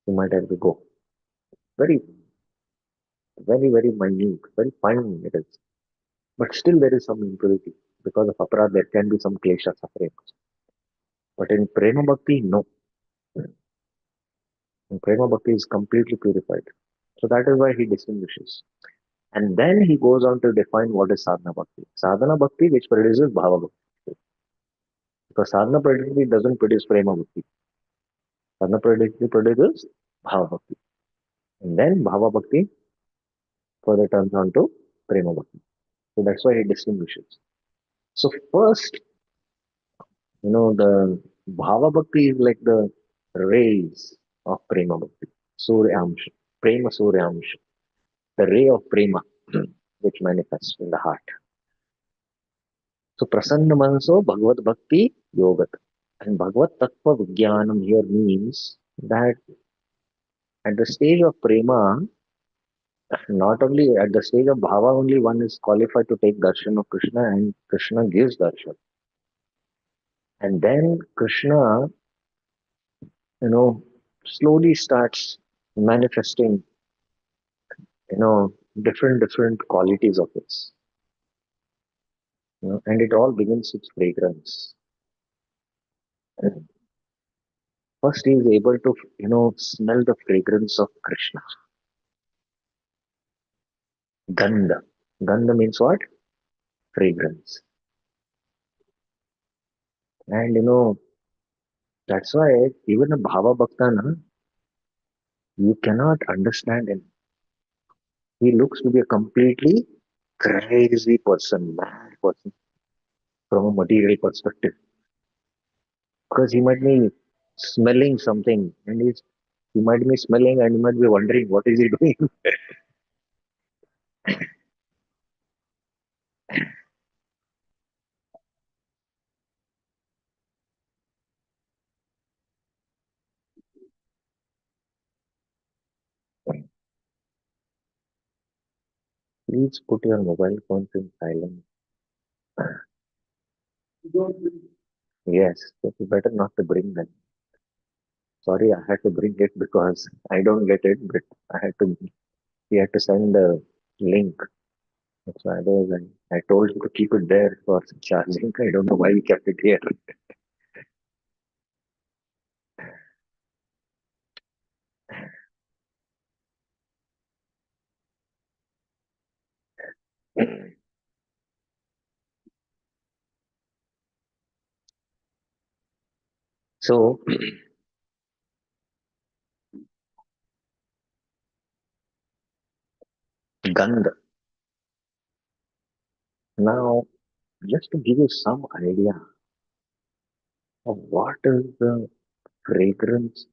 He might have to go. Very, very minute, very fine it is. But still there is some impurity. Because of aparad, there can be some klesha suffering. But in prema bhakti, no. In prema bhakti is completely purified. So that is why he distinguishes. And then he goes on to define what is sadhana bhakti. Sadhana bhakti which produces bhava bhakti. Because sadhana bhakti doesn't produce prema bhakti. Sadhana bhakti produces bhava bhakti. And then bhava bhakti further turns on to prema bhakti. So that's why he distinguishes. So first, the bhava bhakti is like the rays of prema bhakti. Suryamsha. Prema Suryamsha. The ray of prema which manifests in the heart. So prasanna manso Bhagavad Bhakti Yogat. And Bhagavad Tattva Vijnanam here means that at the stage of prema, not only at the stage of bhava, only one is qualified to take darshan of Krishna and Krishna gives darshan. And then Krishna, you know, slowly starts manifesting, different qualities of it. And it all begins with fragrance. First, he is able to, smell the fragrance of Krishna. Gandha. Gandha means what? Fragrance. And that's why even a Bhava Bhakta, you cannot understand him. He looks to be a completely crazy person, mad person from a material perspective. Because he might be smelling something and he might be smelling and he might be wondering what is he doing. Please put your mobile phones in silent. Yes, so you better not to bring them. Sorry, I had to bring it because I don't get it, but he had to send the link. That's why otherwise I told him to keep it there for charging. I don't know why he kept it here. So, Gandha. Now, just to give you some idea of what is the fragrance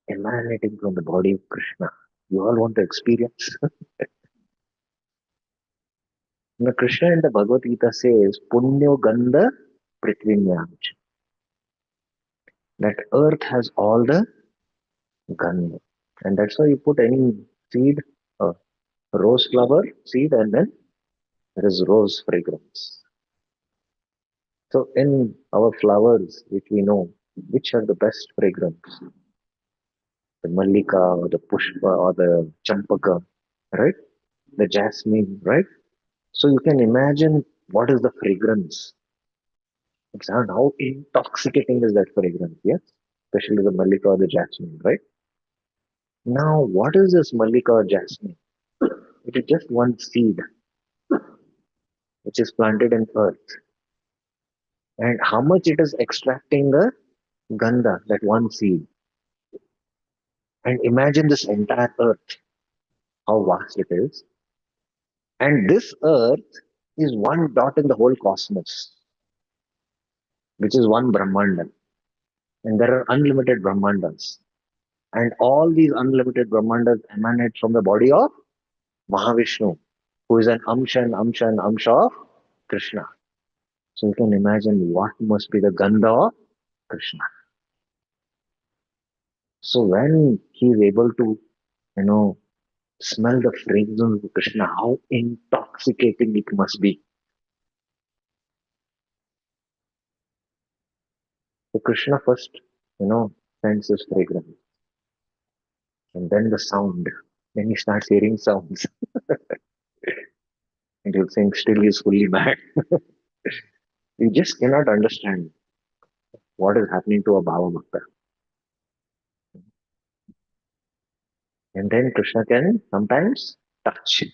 emanating from the body of Krishna, you all want to experience? Now, Krishna in the Bhagavad Gita says, Punyo Gandha Prithvinyam. That earth has all the Gandha. And that's why you put any seed, uh, rose flower seed, and then there is rose fragrance. So, in our flowers, which we know, which are the best fragrance? The Mallika or the Pushpa or the Champaka, right? the jasmine, right? So you can imagine what is the fragrance. It's how intoxicating is that fragrance, yes? Especially the mallika or the jasmine, right? Now, what is this mallika or jasmine? It is just one seed which is planted in earth. And how much it is extracting the gandha, that one seed. And imagine this entire earth, how vast it is. And this earth is one dot in the whole cosmos, which is one Brahmanda. And there are unlimited Brahmandas. And all these unlimited Brahmandas emanate from the body of Mahavishnu, who is an Amsha of Krishna. So you can imagine what must be the Gandha of Krishna. So when he is able to, you know, smell the fragrance of Krishna, how intoxicating it must be. So Krishna first, sends his fragrance, and then the sound. Then he starts hearing sounds, and he'll think still he's fully mad. You just cannot understand what is happening to a Bhava Bhakta. And then Krishna can sometimes touch.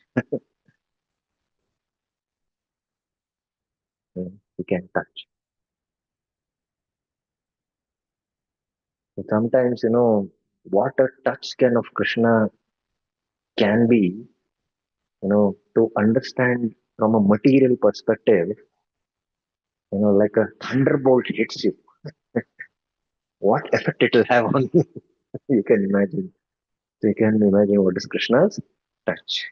He can touch. So sometimes, what a touch can of Krishna can be, to understand from a material perspective, like a thunderbolt hits you. What effect it will have on you, you can imagine. So you can imagine what is Krishna's touch.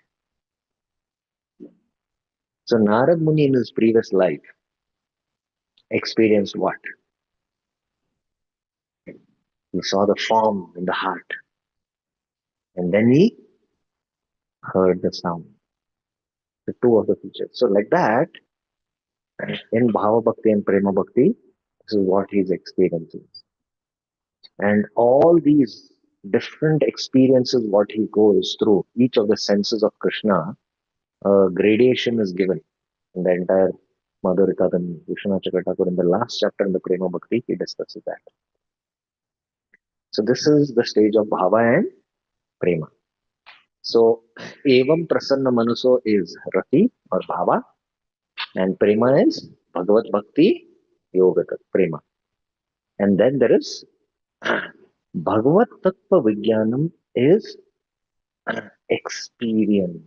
So Narad Muni in his previous life experienced what? He saw the form in the heart, and then he heard the sound. The two of the features. So like that, in Bhava Bhakti and Prema Bhakti, this is what he's experiencing. And all these different experiences, what he goes through, each of the senses of Krishna, gradation is given in the entire Madhurika and Vishwanath Chakravarti. In the last chapter in the Prema Bhakti, he discusses that. So this is the stage of Bhava and Prema. So Evam Prasanna Manuso is Rati or Bhava, and Prema is Bhagavat Bhakti Yoga Prema. And then there is Bhagavat Tattva Vijnanam is experience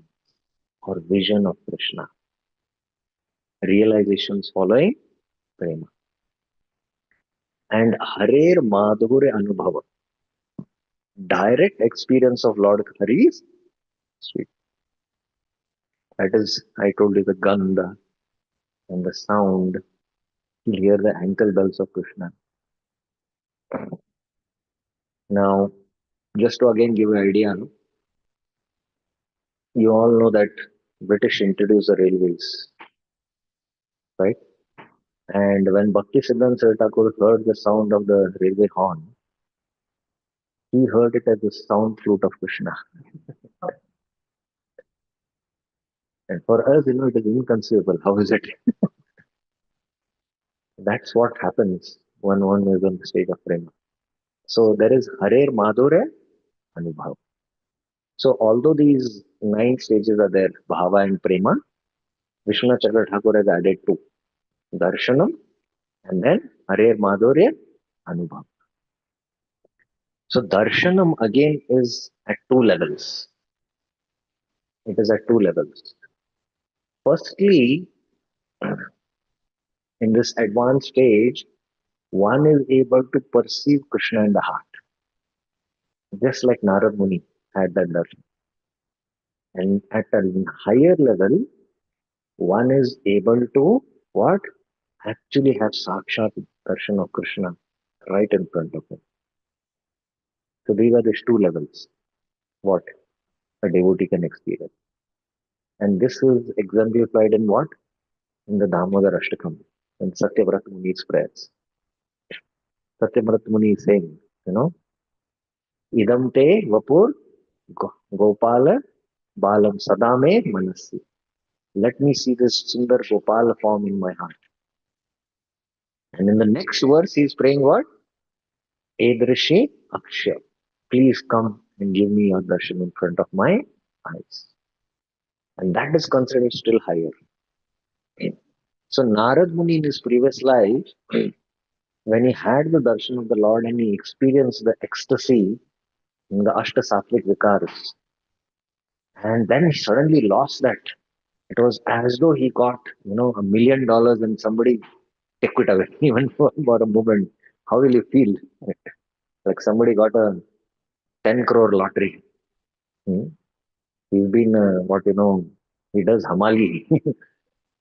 or vision of Krishna. Realizations following Prema. And Harer Madhurya Anubhava. Direct experience of Lord Hari's sweet. That is, I told you, the Gandha and the sound. You hear the ankle bells of Krishna. Now, just to again give you an idea, you all know that British introduced the railways, right? And when Bhakti Siddhanta Sarita Thakur heard the sound of the railway horn, he heard it as the sound flute of Krishna. And for us, it is inconceivable. How is it? That's what happens when one is on the stage of Prema. So there is Harer Madhurya Anubhav. So although these 9 stages are there, Bhava and Prema, Vishwanath Chandra Thakur has added 2. Darshanam and then Harer Madhurya Anubhav. So Darshanam again is at 2 levels. It is at 2 levels. Firstly, in this advanced stage, one is able to perceive Krishna in the heart. Just like Narad Muni had that darshan. And at a higher level, one is able to what? Actually have sakshat darshan of Krishna right in front of him. So these are these 2 levels. What a devotee can experience. And this is exemplified in what? In the Damodar Ashtakam, in Satyavrat Muni's prayers. Satyavrat Muni is saying, Idam te vapur gopala Balam Sadame Manasi. Let me see this Sundar Gopal form in my heart. And in the next verse, he is praying what? Edrishi Aksha. Please come and give me your darshan in front of my eyes. And that is considered still higher. So Narad Muni in his previous life, when he had the darshan of the Lord and he experienced the ecstasy in the Ashta Sattvic Vikaras, and then he suddenly lost that. It was as though he got, $1 million and somebody took it away, even for a moment. How will you feel? Like somebody got a 10 crore lottery. Hmm? He's been, he does Hamali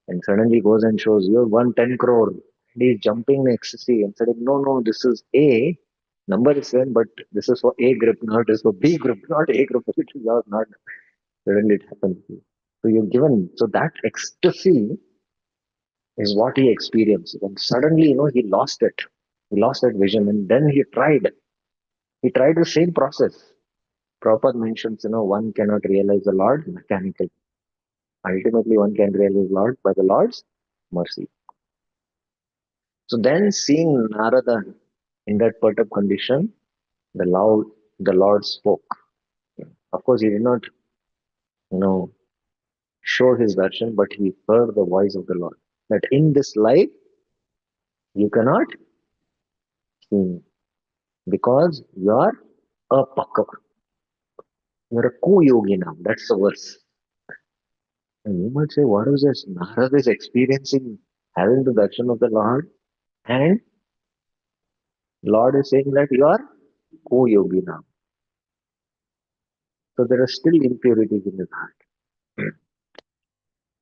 and suddenly goes and shows you won 10 crore. And he's jumping in ecstasy and saying, no, no, this is A. Number is same, but this is for A group, not this for B group, not A group. It is not. Suddenly it happens. So you're given, so that ecstasy is what he experienced. And suddenly, he lost it. He lost that vision. And then he tried. He tried the same process. Prabhupada mentions, one cannot realize the Lord mechanically. Ultimately, one can realize Lord by the Lord's mercy. So then seeing Narada in that perturbed condition, the Lord spoke. Of course, he did not, show his version, but he heard the voice of the Lord. That in this life, you cannot see because you are a pakka. You're a co-yogina. That's the verse. And you might say, what is this? Narada is experiencing having the darshan of the Lord, and Lord is saying that you are co-yogina. So there are still impurities in his heart.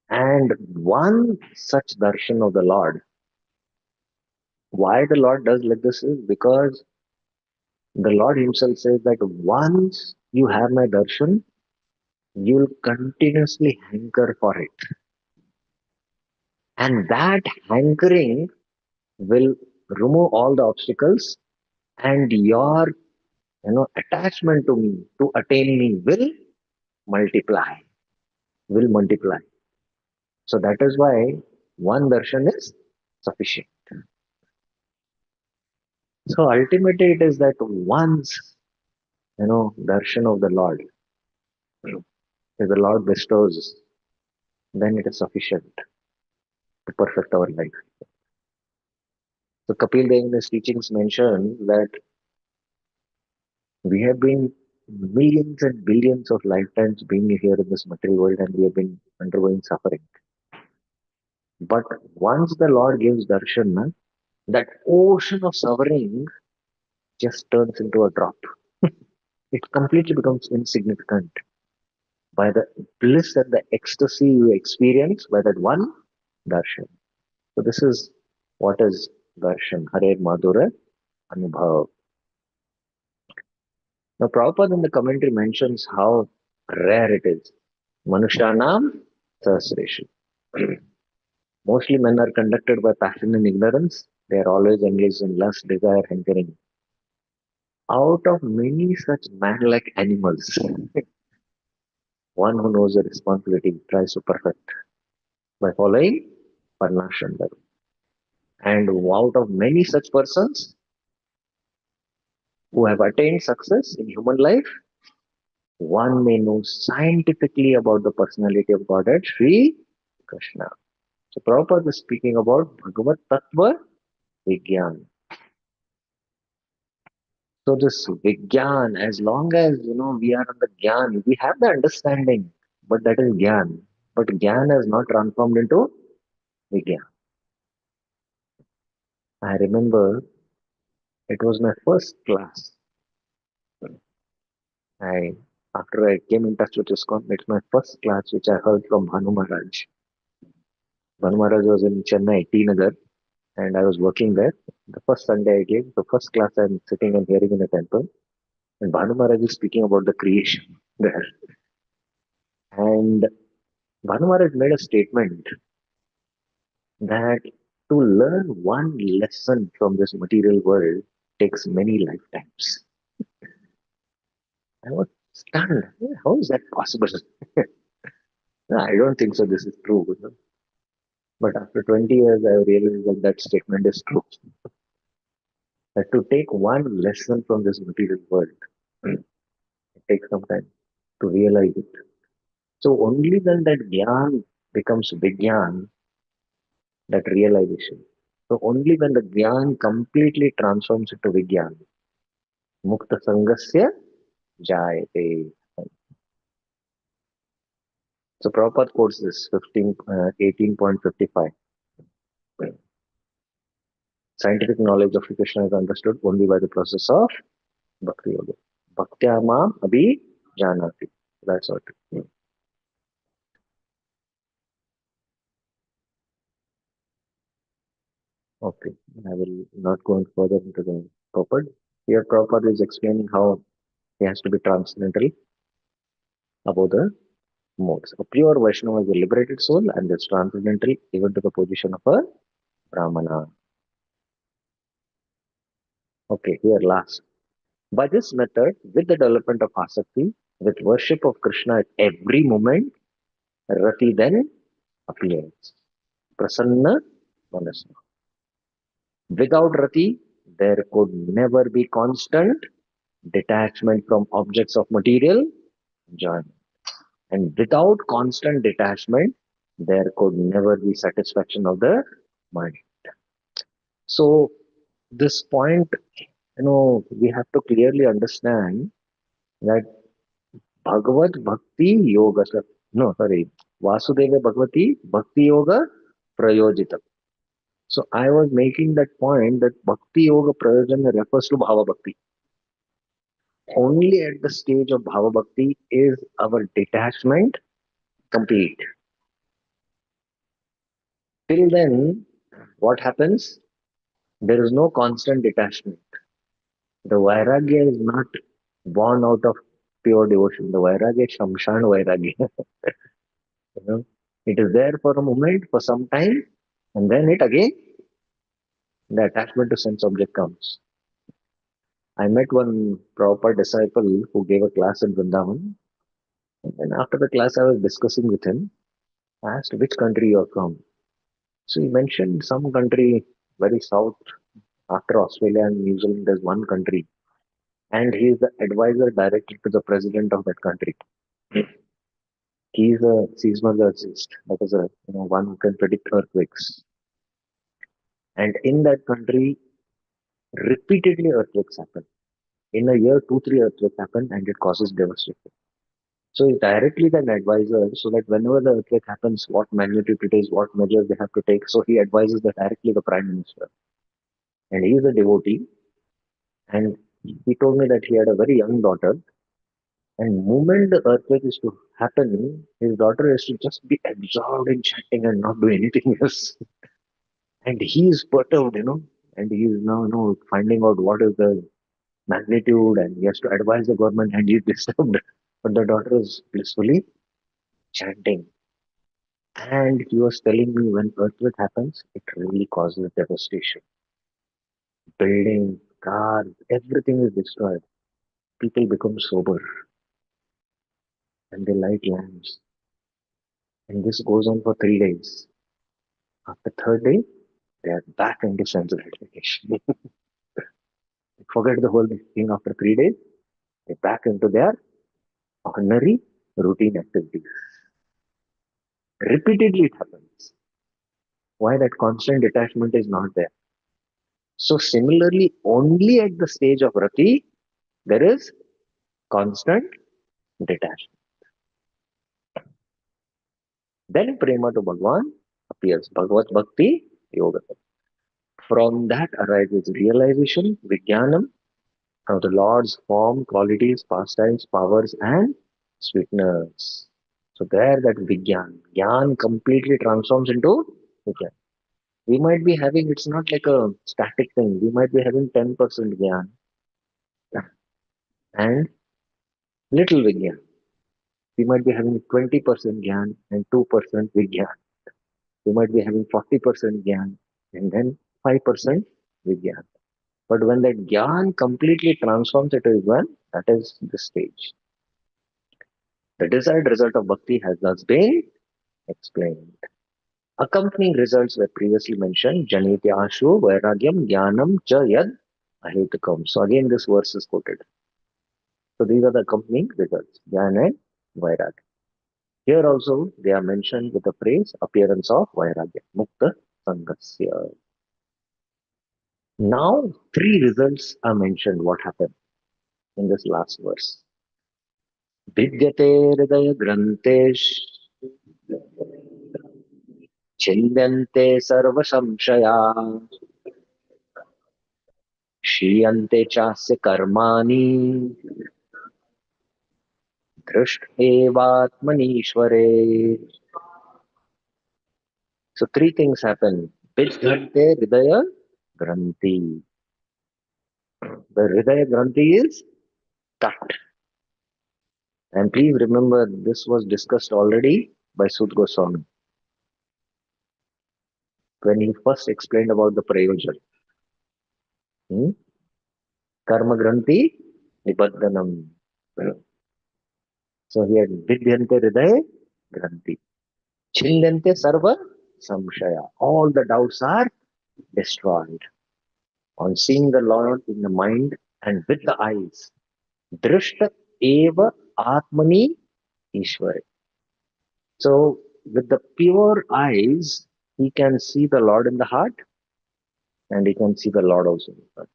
And one such darshan of the Lord, why the Lord does like this is because the Lord himself says that once you have my darshan, you'll continuously hanker for it. And that hankering will remove all the obstacles and your attachment to me, to attain me multiply, will multiply. So that is why one darshan is sufficient. So ultimately it is that once, darshan of the Lord, if the Lord bestows, then it is sufficient to perfect our life. So Kapil Dev in his teachings mention that we have been millions and billions of lifetimes being here in this material world and we have been undergoing suffering. But once the Lord gives darshan, that ocean of suffering just turns into a drop. It completely becomes insignificant by the bliss and the ecstasy you experience by that one darshan. So this is what is darshan, Hare Madhura Anubhav. Now Prabhupada in the commentary mentions how rare it is. Manushanam Sahasreshu. Mostly men are conducted by passion and ignorance. They are always engaged in lust, desire, hankering. Out of many such man-like animals, one who knows the responsibility tries to perfect by following Varnashram. And out of many such persons who have attained success in human life, one may know scientifically about the personality of Godhead, Sri Krishna. So Prabhupada is speaking about Bhagavat Tattva Vigyan. So this Vigyan, as long as we are on the Gyan, we have the understanding, but that is Gyan. But Gyan has not transformed into Vigyan. I remember it was my first class. I After I came in touch with ISKCON, it's my first class which I heard from Bhanu Maharaj. Bhanu Maharaj was in Chennai, T Nagar, and I was working there. The first Sunday I gave, the first class I'm sitting and hearing in the temple, and Bhanu Maharaj is speaking about the creation there. And Bhanu Maharaj made a statement that to learn one lesson from this material world takes many lifetimes. I was Stunned. How is that possible? No, I don't think so. This is true. But after 20 years, I realized that that statement is true. That to take one lesson from this material world, it takes some time to realize it. So only when that gyan becomes vigyan, that realization. So only when the gyan completely transforms into vigyan, mukta sangasya jayate. So Prabhupada quotes this 18.55. Scientific knowledge of Krishna is understood only by the process of bhakti yoga. Bhaktya mam abhi janati. That's what. Okay. I will not go on further into the Prabhupada. Here Prabhupada is explaining how he has to be transcendental above the modes. A pure Vaishnava is a liberated soul and is transcendental even to the position of a Brahmana. Okay, here last. By this method, with the development of asakti, with worship of Krishna at every moment, Rati then appears. Prasanna Manasa. Without Rati, there could never be constant detachment from objects of material enjoyment. And without constant detachment, there could never be satisfaction of the mind. So, this point, we have to clearly understand that Bhagavat Bhakti Yoga, no, sorry, Vasudeva Bhagavati Bhakti Yoga Prayojita. So I was making that point that Bhakti Yoga Prayojana refers to Bhava Bhakti. Only at the stage of Bhava Bhakti is our detachment complete. Till then, what happens? There is no constant detachment. The Vairagya is not born out of pure devotion. The Vairagya is Shamshan Vairagya. You know, it is there for a moment, for some time, and then it again, the attachment to sense object comes. I met one proper disciple who gave a class in Vrindavan, and after the class, I was discussing with him. I asked which country you are from. So he mentioned some country very south after Australia and New Zealand. There's one country, and he is the advisor directly to the president of that country. He is a seismologist, that is a one who can predict earthquakes. And in that country, repeatedly earthquakes happen. In a year, two, three earthquakes happen, and it causes devastation. So he's directly then advisor, so that whenever the earthquake happens, what magnitude it is, what measures they have to take. So he advises that directly the prime minister. And he is a devotee. And he told me that he had a very young daughter. And moment the earthquake is to happen, his daughter is to just be absorbed in chanting and not do anything else. And he is perturbed, and he is now, finding out what is the magnitude, and he has to advise the government, and he is disturbed. But the daughter is blissfully chanting. And he was telling me when earthquake happens, it really causes devastation. Buildings, cars, everything is destroyed. People become sober and they light lamps. And this goes on for 3 days. After third day, they are back into sense gratification. Forget the whole thing after 3 days. They're back into their ordinary routine activities. Repeatedly it happens. Why that constant detachment is not there? So similarly, only at the stage of rati, there is constant detachment. Then prema to Bhagwan appears. Bhagavat Bhakti Yoga. From that arises realization, Vijnanam, of the Lord's form, qualities, pastimes, powers, and sweetness. So there that Gyan completely transforms into Vijnan. We might be having, it's not like a static thing. We might be having 10% Gyan and little Vijnan. We might be having 20% Gyan and 2% Vijnan. We might be having 40% Gyan and then 5% Vijnan. But when that Gyan completely transforms into one, that is the stage. The desired result of bhakti has thus been explained. Accompanying results were previously mentioned, Janiti Ashu, Vairagyam, Jnanam, Cha Yad, Ahetukam. So again, this verse is quoted. So these are the accompanying results, Jnana and Vairagya. Here also, they are mentioned with the phrase appearance of Vairagya, Mukta Sangasya. Now, three results are mentioned. What happened in this last verse? Vidyate Hridaya Grantesh Chindante Sarva Samshaya Shiyante Chasya Karmani Drisht Evatmanishware. So three things happen. Vidyate Hridaya Granthi. The Hridaya Granthi is cut. And please remember, this was discussed already by Sud Goswami when he first explained about the Prayojan. Hmm? Karma Granthi Nibaddhanam. So he had Vidyante Hridaya Granthi. Chindante Sarva Samshaya. All the doubts are destroyed. On seeing the Lord in the mind and with the eyes. Drishta Eva Atmani Ishwari. So with the pure eyes, he can see the Lord in the heart and he can see the Lord also in the heart.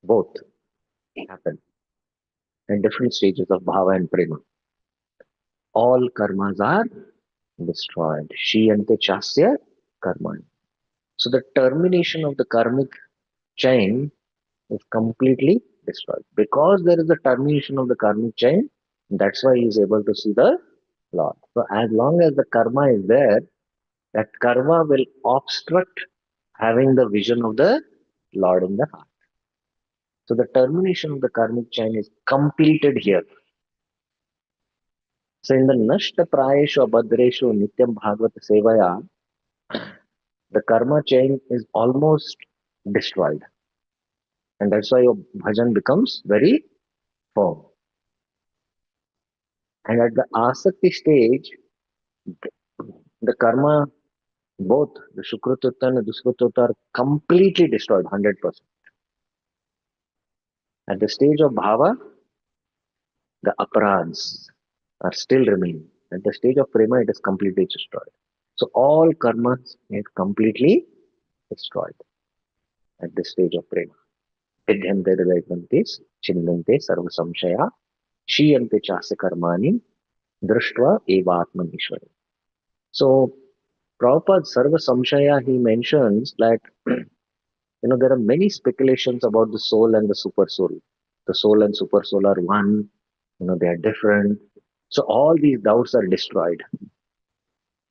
Both happen in different stages of bhava and prema. All karmas are destroyed. Shiyante chasya karmani. So the termination of the karmic chain is completely destroyed. Because there is a termination of the karmic chain, that's why he is able to see the Lord. So as long as the karma is there, that karma will obstruct having the vision of the Lord in the heart. So the termination of the karmic chain is completed here. So in the Nashta Prayeshu Abhadreshu Nityam Bhagavata Sevaya, the karma chain is almost destroyed. And that's why your bhajan becomes very firm. And at the Asakti stage, the karma, both the Shukrututta and the Duskututta are completely destroyed, 100%. At the stage of Bhava, the Aparads are still remaining. At the stage of Prema, it is completely destroyed. So all karmas is completely destroyed at this stage of Prema. Vidyante Hridayagrantis, Chindante Sarva Samshaya, Shiyante Chasya Karmani, Drishtva Evatmanishwari. So Prabhupada Sarva Samshaya, he mentions that there are many speculations about the soul and the super soul. The soul and super soul are one, they are different. So all these doubts are destroyed.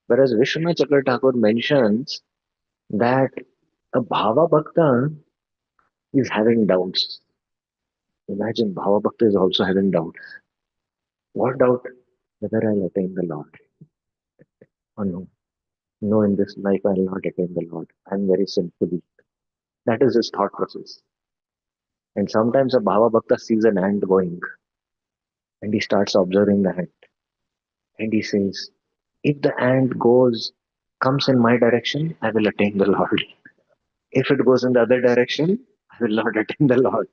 Whereas Vishwanath Chakra Thakur mentions that a Bhava Bhakta is having doubts. Imagine Bhava Bhakta is also having doubts. What doubt? Whether I'll attain the Lord or no. No, in this life I'll not attain the Lord. I'm very sinful. That is his thought process. And sometimes a Bhava Bhakta sees an ant going and he starts observing the ant. And he says, if the ant comes in my direction, I will attain the Lord. If it goes in the other direction, I will not attain the Lord.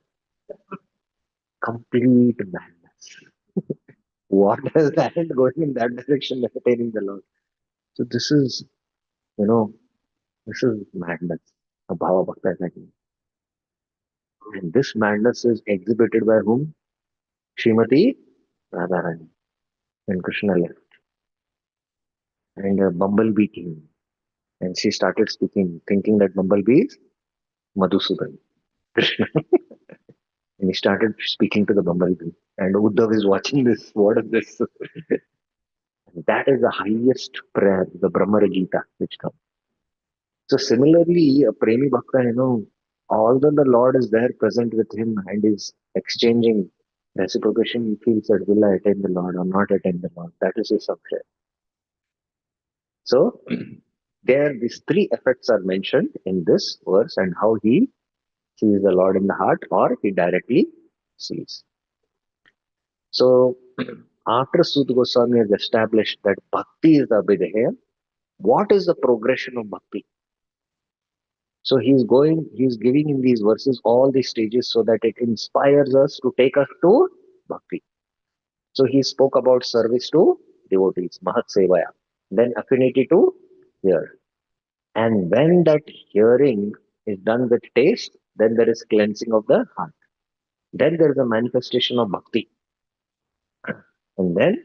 Complete madness. What is the ant going in that direction attaining the Lord? So you know, this is madness. A Bhava Bhakta is like, and this madness is exhibited by whom? Srimati Radharani. And Krishna left. And a bumblebee came. And she started speaking, thinking that bumblebee is Madhusudan, Krishna. And he started speaking to the bumblebee. And Uddhav is watching this. What is this? That is the highest prayer, the Brahma Gita, which comes. So similarly, a Premi Bhakta, although the Lord is there present with him and is exchanging reciprocation, he feels that will I attain the Lord or not attain the Lord? That is his subject. So there these three effects are mentioned in this verse and how he sees the Lord in the heart or he directly sees. So After Sut Goswami has established that bhakti is the Abhideya, what is the progression of bhakti? So he's giving in these verses all these stages so that it inspires us to take us to bhakti. So he spoke about service to devotees, Mahat Sevaya, then affinity to hear. And when that hearing is done with taste, then there is cleansing of the heart. Then there is a manifestation of bhakti. And then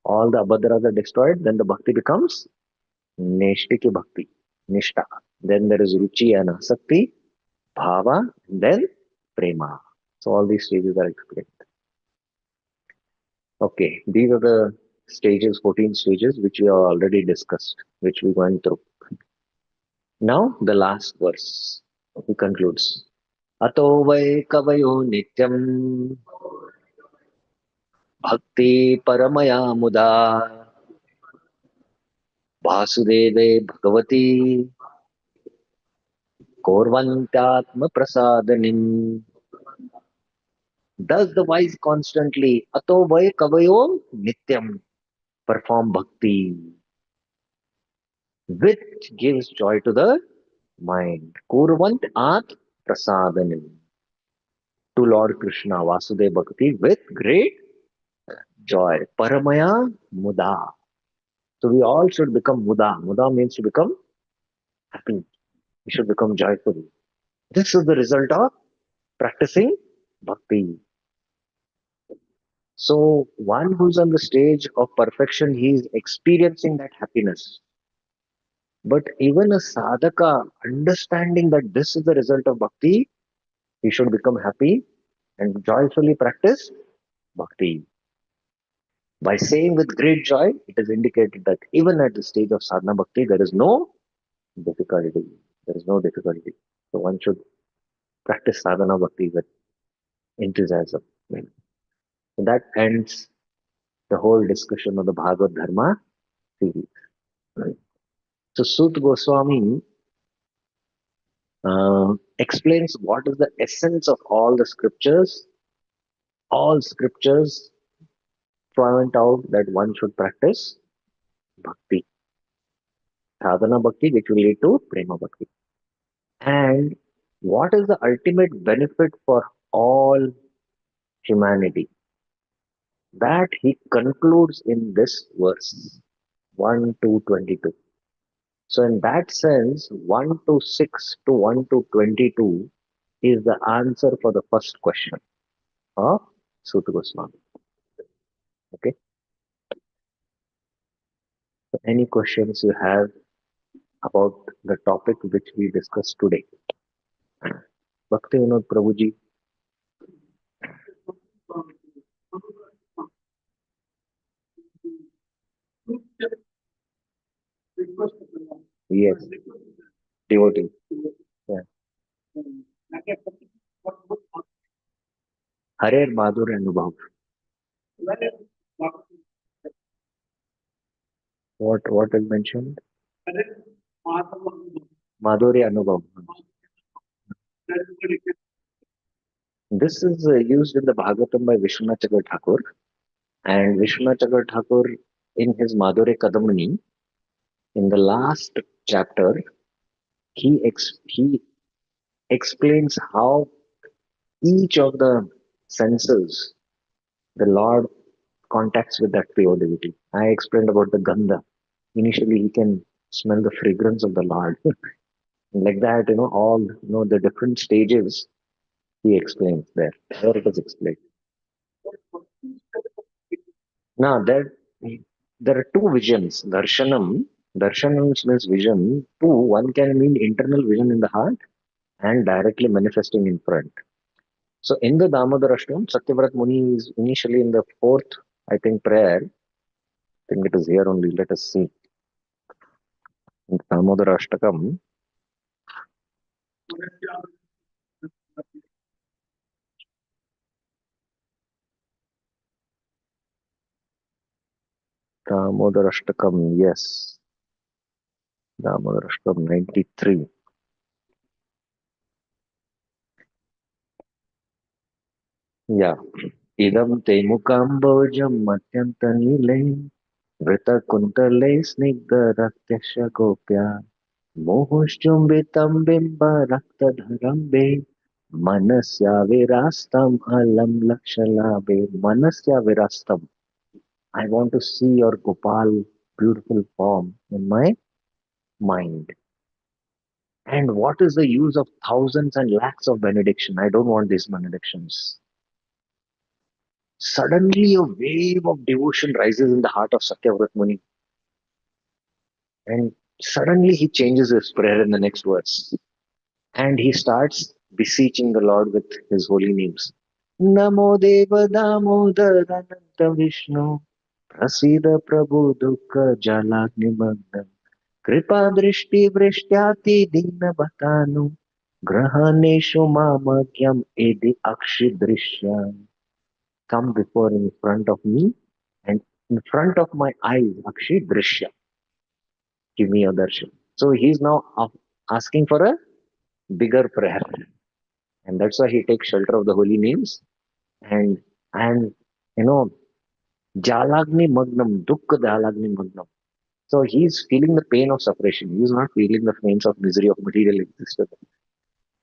all the abhadras are destroyed, then the bhakti becomes Neshtiki Bhakti, Nishta. Then there is Ruchi and Asakti, Bhava, and then Prema. So all these stages are explained. Okay, these are the stages, 14 stages, which we have already discussed, which we went through. Now, the last verse, he concludes. Ato vai kavayo nityam bhakti paramaya muda vasudeve bhagavati korvantyatma prasadanim. Thus the wise constantly, ato vai kavayo nityam, perform bhakti, which gives joy to the mind. Kurvant at prasadanim. To Lord Krishna, Vasudev Bhakti with great joy. Paramaya muda. So we all should become muda. Muda means to become happy. We should become joyful. This is the result of practicing bhakti. So one who's on the stage of perfection, he is experiencing that happiness. But even a sadhaka, understanding that this is the result of bhakti, he should become happy and joyfully practice bhakti. By saying with great joy, it is indicated that even at the stage of sadhana bhakti, there is no difficulty. There is no difficulty. So one should practice sadhana bhakti with enthusiasm. So that ends the whole discussion of the Bhagavad Dharma series. Right. So Sut Goswami explains what is the essence of all the scriptures. All scriptures point out that one should practice bhakti, sadhana bhakti, which will lead to prema bhakti. And what is the ultimate benefit for all humanity? That he concludes in this verse 1 to 22. So, in that sense, 1 to 6 to 1 to 22 is the answer for the first question of Sutta Goswami. Okay. So any questions you have about the topic which we discussed today? Bhakti Vinod Prabhuji. Yes, devotee. Yeah. Harer Madhur Anubhav. What is mentioned? Madhurya Anubhav. This is used in the Bhagavatam by Vishwanath Chakravarti Thakur. And Vishwanath Chakravarti Thakur, in his Madhurya Kadamani, in the last chapter, he explains how each of the senses the Lord contacts with that pure divinity. I explained about the Gandha. Initially, he can smell the fragrance of the Lord. Like that, all the different stages he explains there. There it is explained. Now there are two visions. Darshanam means vision. Two, one can mean internal vision in the heart and directly manifesting in front. So in the Damodarashtam, Satyavrat Muni is initially in the fourth, I think, prayer. I think it is here only. Let us see. In Damodarashtakam, Damodarashtakam, yes. Damodarashtakam 93. Yeah. idam te mukambojam matyantanile vritakuntale snigdha rakyasya gopya mohushchumbitam bimba raktadharambe manasya virastam alam lakshalabe. Manasya virastam. I want to see your Gopal beautiful form in my mind. And what is the use of thousands and lakhs of benediction? I don't want these benedictions. Suddenly, a wave of devotion rises in the heart of Satyavrat Muni, and suddenly he changes his prayer in the next verse. And he starts beseeching the Lord with his holy names. Namo Deva Damodar Ananta Vishnu Prasida Prabhu Dukha Jalagni Magna Kripa Drishti Vrishtyati Dina Bhatanu Grahaneshu Mamakyam Edi Akshidrishya. Come before in front of me and in front of my eyes, Akshidrishya. Give me your darshan. So he's now asking for a bigger prayer. And that's why he takes shelter of the holy names and and you know Jalagni Magnam, Dukkha Jalagni Magnam. So he's feeling the pain of separation. He's not feeling the pains of misery of material existence.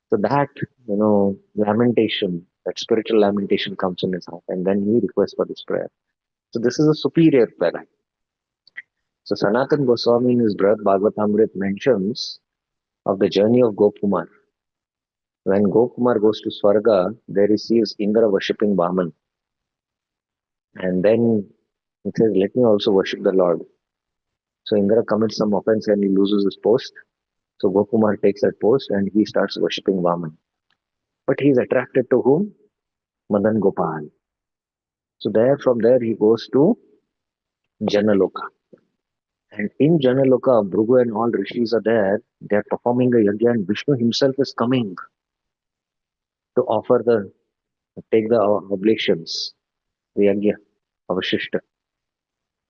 So that, lamentation, that spiritual lamentation comes in his heart, and then he requests for this prayer. So this is a superior prayer. So Sanatan Goswami in his Brihad Bhagavatamrit mentions of the journey of Gopkumar. When Gopkumar goes to Swarga, there he sees Indra worshipping Vaman. And then he says, let me also worship the Lord. So Indra commits some offense and he loses his post. So Gopkumar takes that post and he starts worshipping Vaman. But he is attracted to whom? Madan Gopal. So from there he goes to Janaloka. And in Janaloka, Bhrugu and all rishis are there. They are performing a yajna and Vishnu himself is coming to take the oblations, the yajna, avashishta.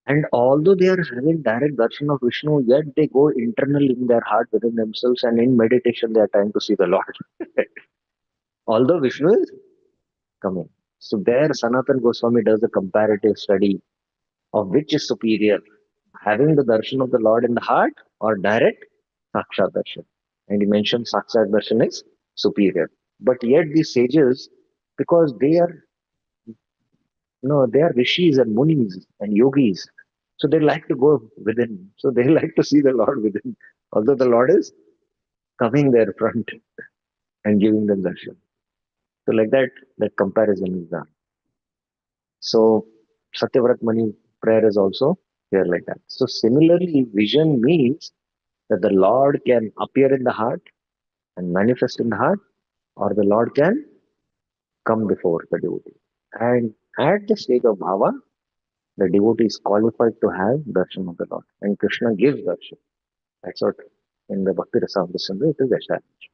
And although they are having direct darshan of Vishnu, yet they go internal in their heart within themselves and in meditation they are trying to see the Lord. Although Vishnu is coming. So there Sanatan Goswami does a comparative study of which is superior, having the darshan of the Lord in the heart or direct sakshat darshan. And he mentions sakshat darshan is superior. But yet these sages, because they are rishis and munis and yogis, so they like to go within. So they like to see the Lord within, although the Lord is coming there front and giving them darshan. So like that comparison is done. So Satyavrat Mani prayer is also here like that. So similarly, vision means that the Lord can appear in the heart and manifest in the heart, or the Lord can come before the devotee. And at the stage of bhava, the devotee is qualified to have darshan of the Lord. And Krishna gives darshan. That's what in the Bhakti Rasamrita Sindhu it is established.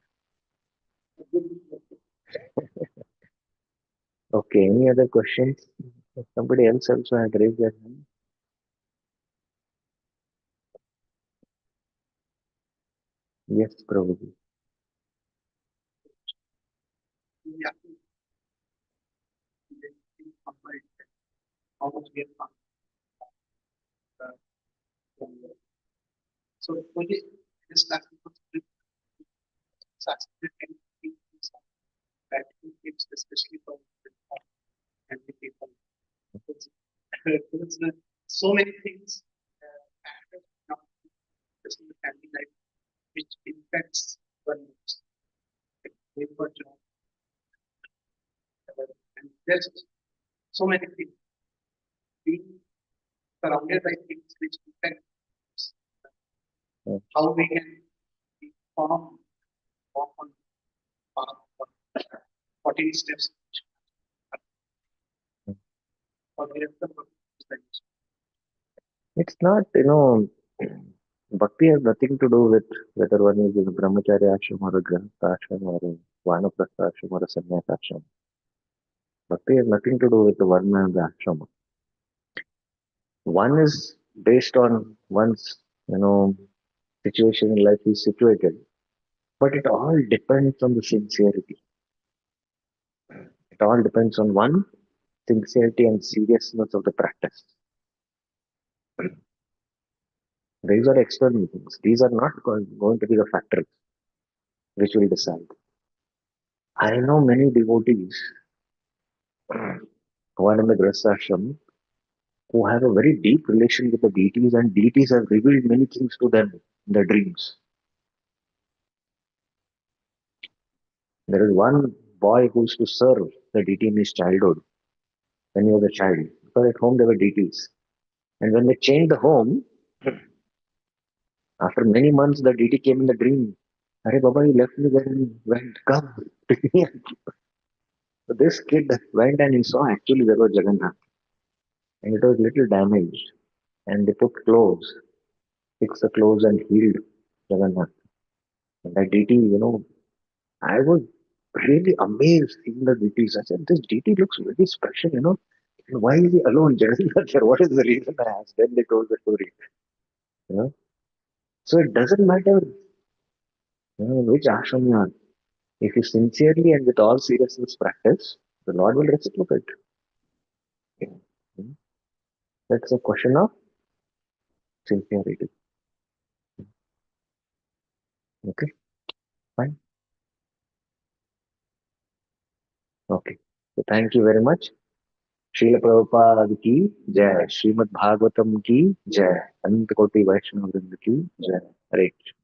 Okay, any other questions? Somebody else also had raised their hand. Yes, Prabhuji. It's not, bhakti has nothing to do with whether one is in a brahmacharya ashram or a grihastha ashram or a vanaprastha ashram or a sannyas ashram. Bhakti has nothing to do with the varna and the ashram. One is based on one's, situation in life is situated, but it all depends on the sincerity. It all depends on one sincerity and seriousness of the practice. These are external things. These are not going to be the factors which will decide. I know many devotees who are in the Grihastha who have a very deep relation with the deities, and deities have revealed many things to them in their dreams. There is one boy who used to serve the deity in his childhood when he was a child, because at home there were deities. And when they changed the home, after many months, the deity came in the dream. Hare Baba, you left me there and went, come. So this kid went and he saw actually there was Jagannath, and it was little damaged. And they put clothes, fixed the clothes and healed Jagannath. And that deity, I was really amazed seeing the deities. I said, this deity looks very special. And why is he alone? Jagannath here? What is the reason? I asked. Then they told the story. You know? So it doesn't matter which ashram you are. If you sincerely and with all seriousness practice, the Lord will reciprocate. Hmm. That's a question of sincerity. Okay, fine. Okay. So thank you very much. Srila Prabhupada ki jai. Srimad Bhagavatam ki jai. Anant Koti Vaishnava Vrinda ki jai. Hare Krishna.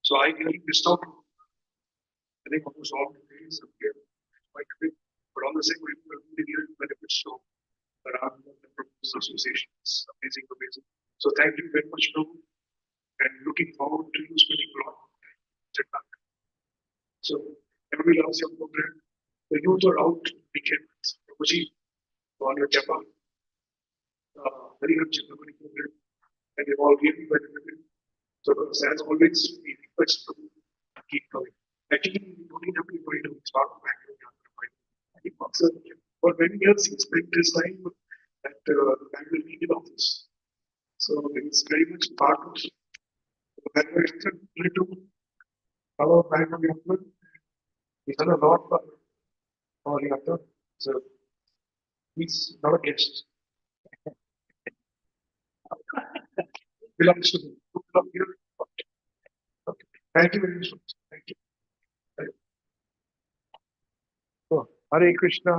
So I really missed out. I think almost all the days of here quite a bit, but on the same way, we real benefits of around the purpose associations. Amazing, amazing. So thank you very much, Prabhu, and looking forward to you spending a lot of time. So every last year program, the youth are out weekends. Prabhuji, on your japa, very much program, and they've all really benefited. So as always, we request to keep going. Actually, we don't need everybody to start back in I think also for many years he spent his time at the Bangalore Indian office. So it's very much part of the Bangalore to our Bangalore government. He's done a lot for our Yatra. So he's not a guest. Belongs to him. Belong here. Okay. Thank you very much. Thank you. So, Hare Krishna.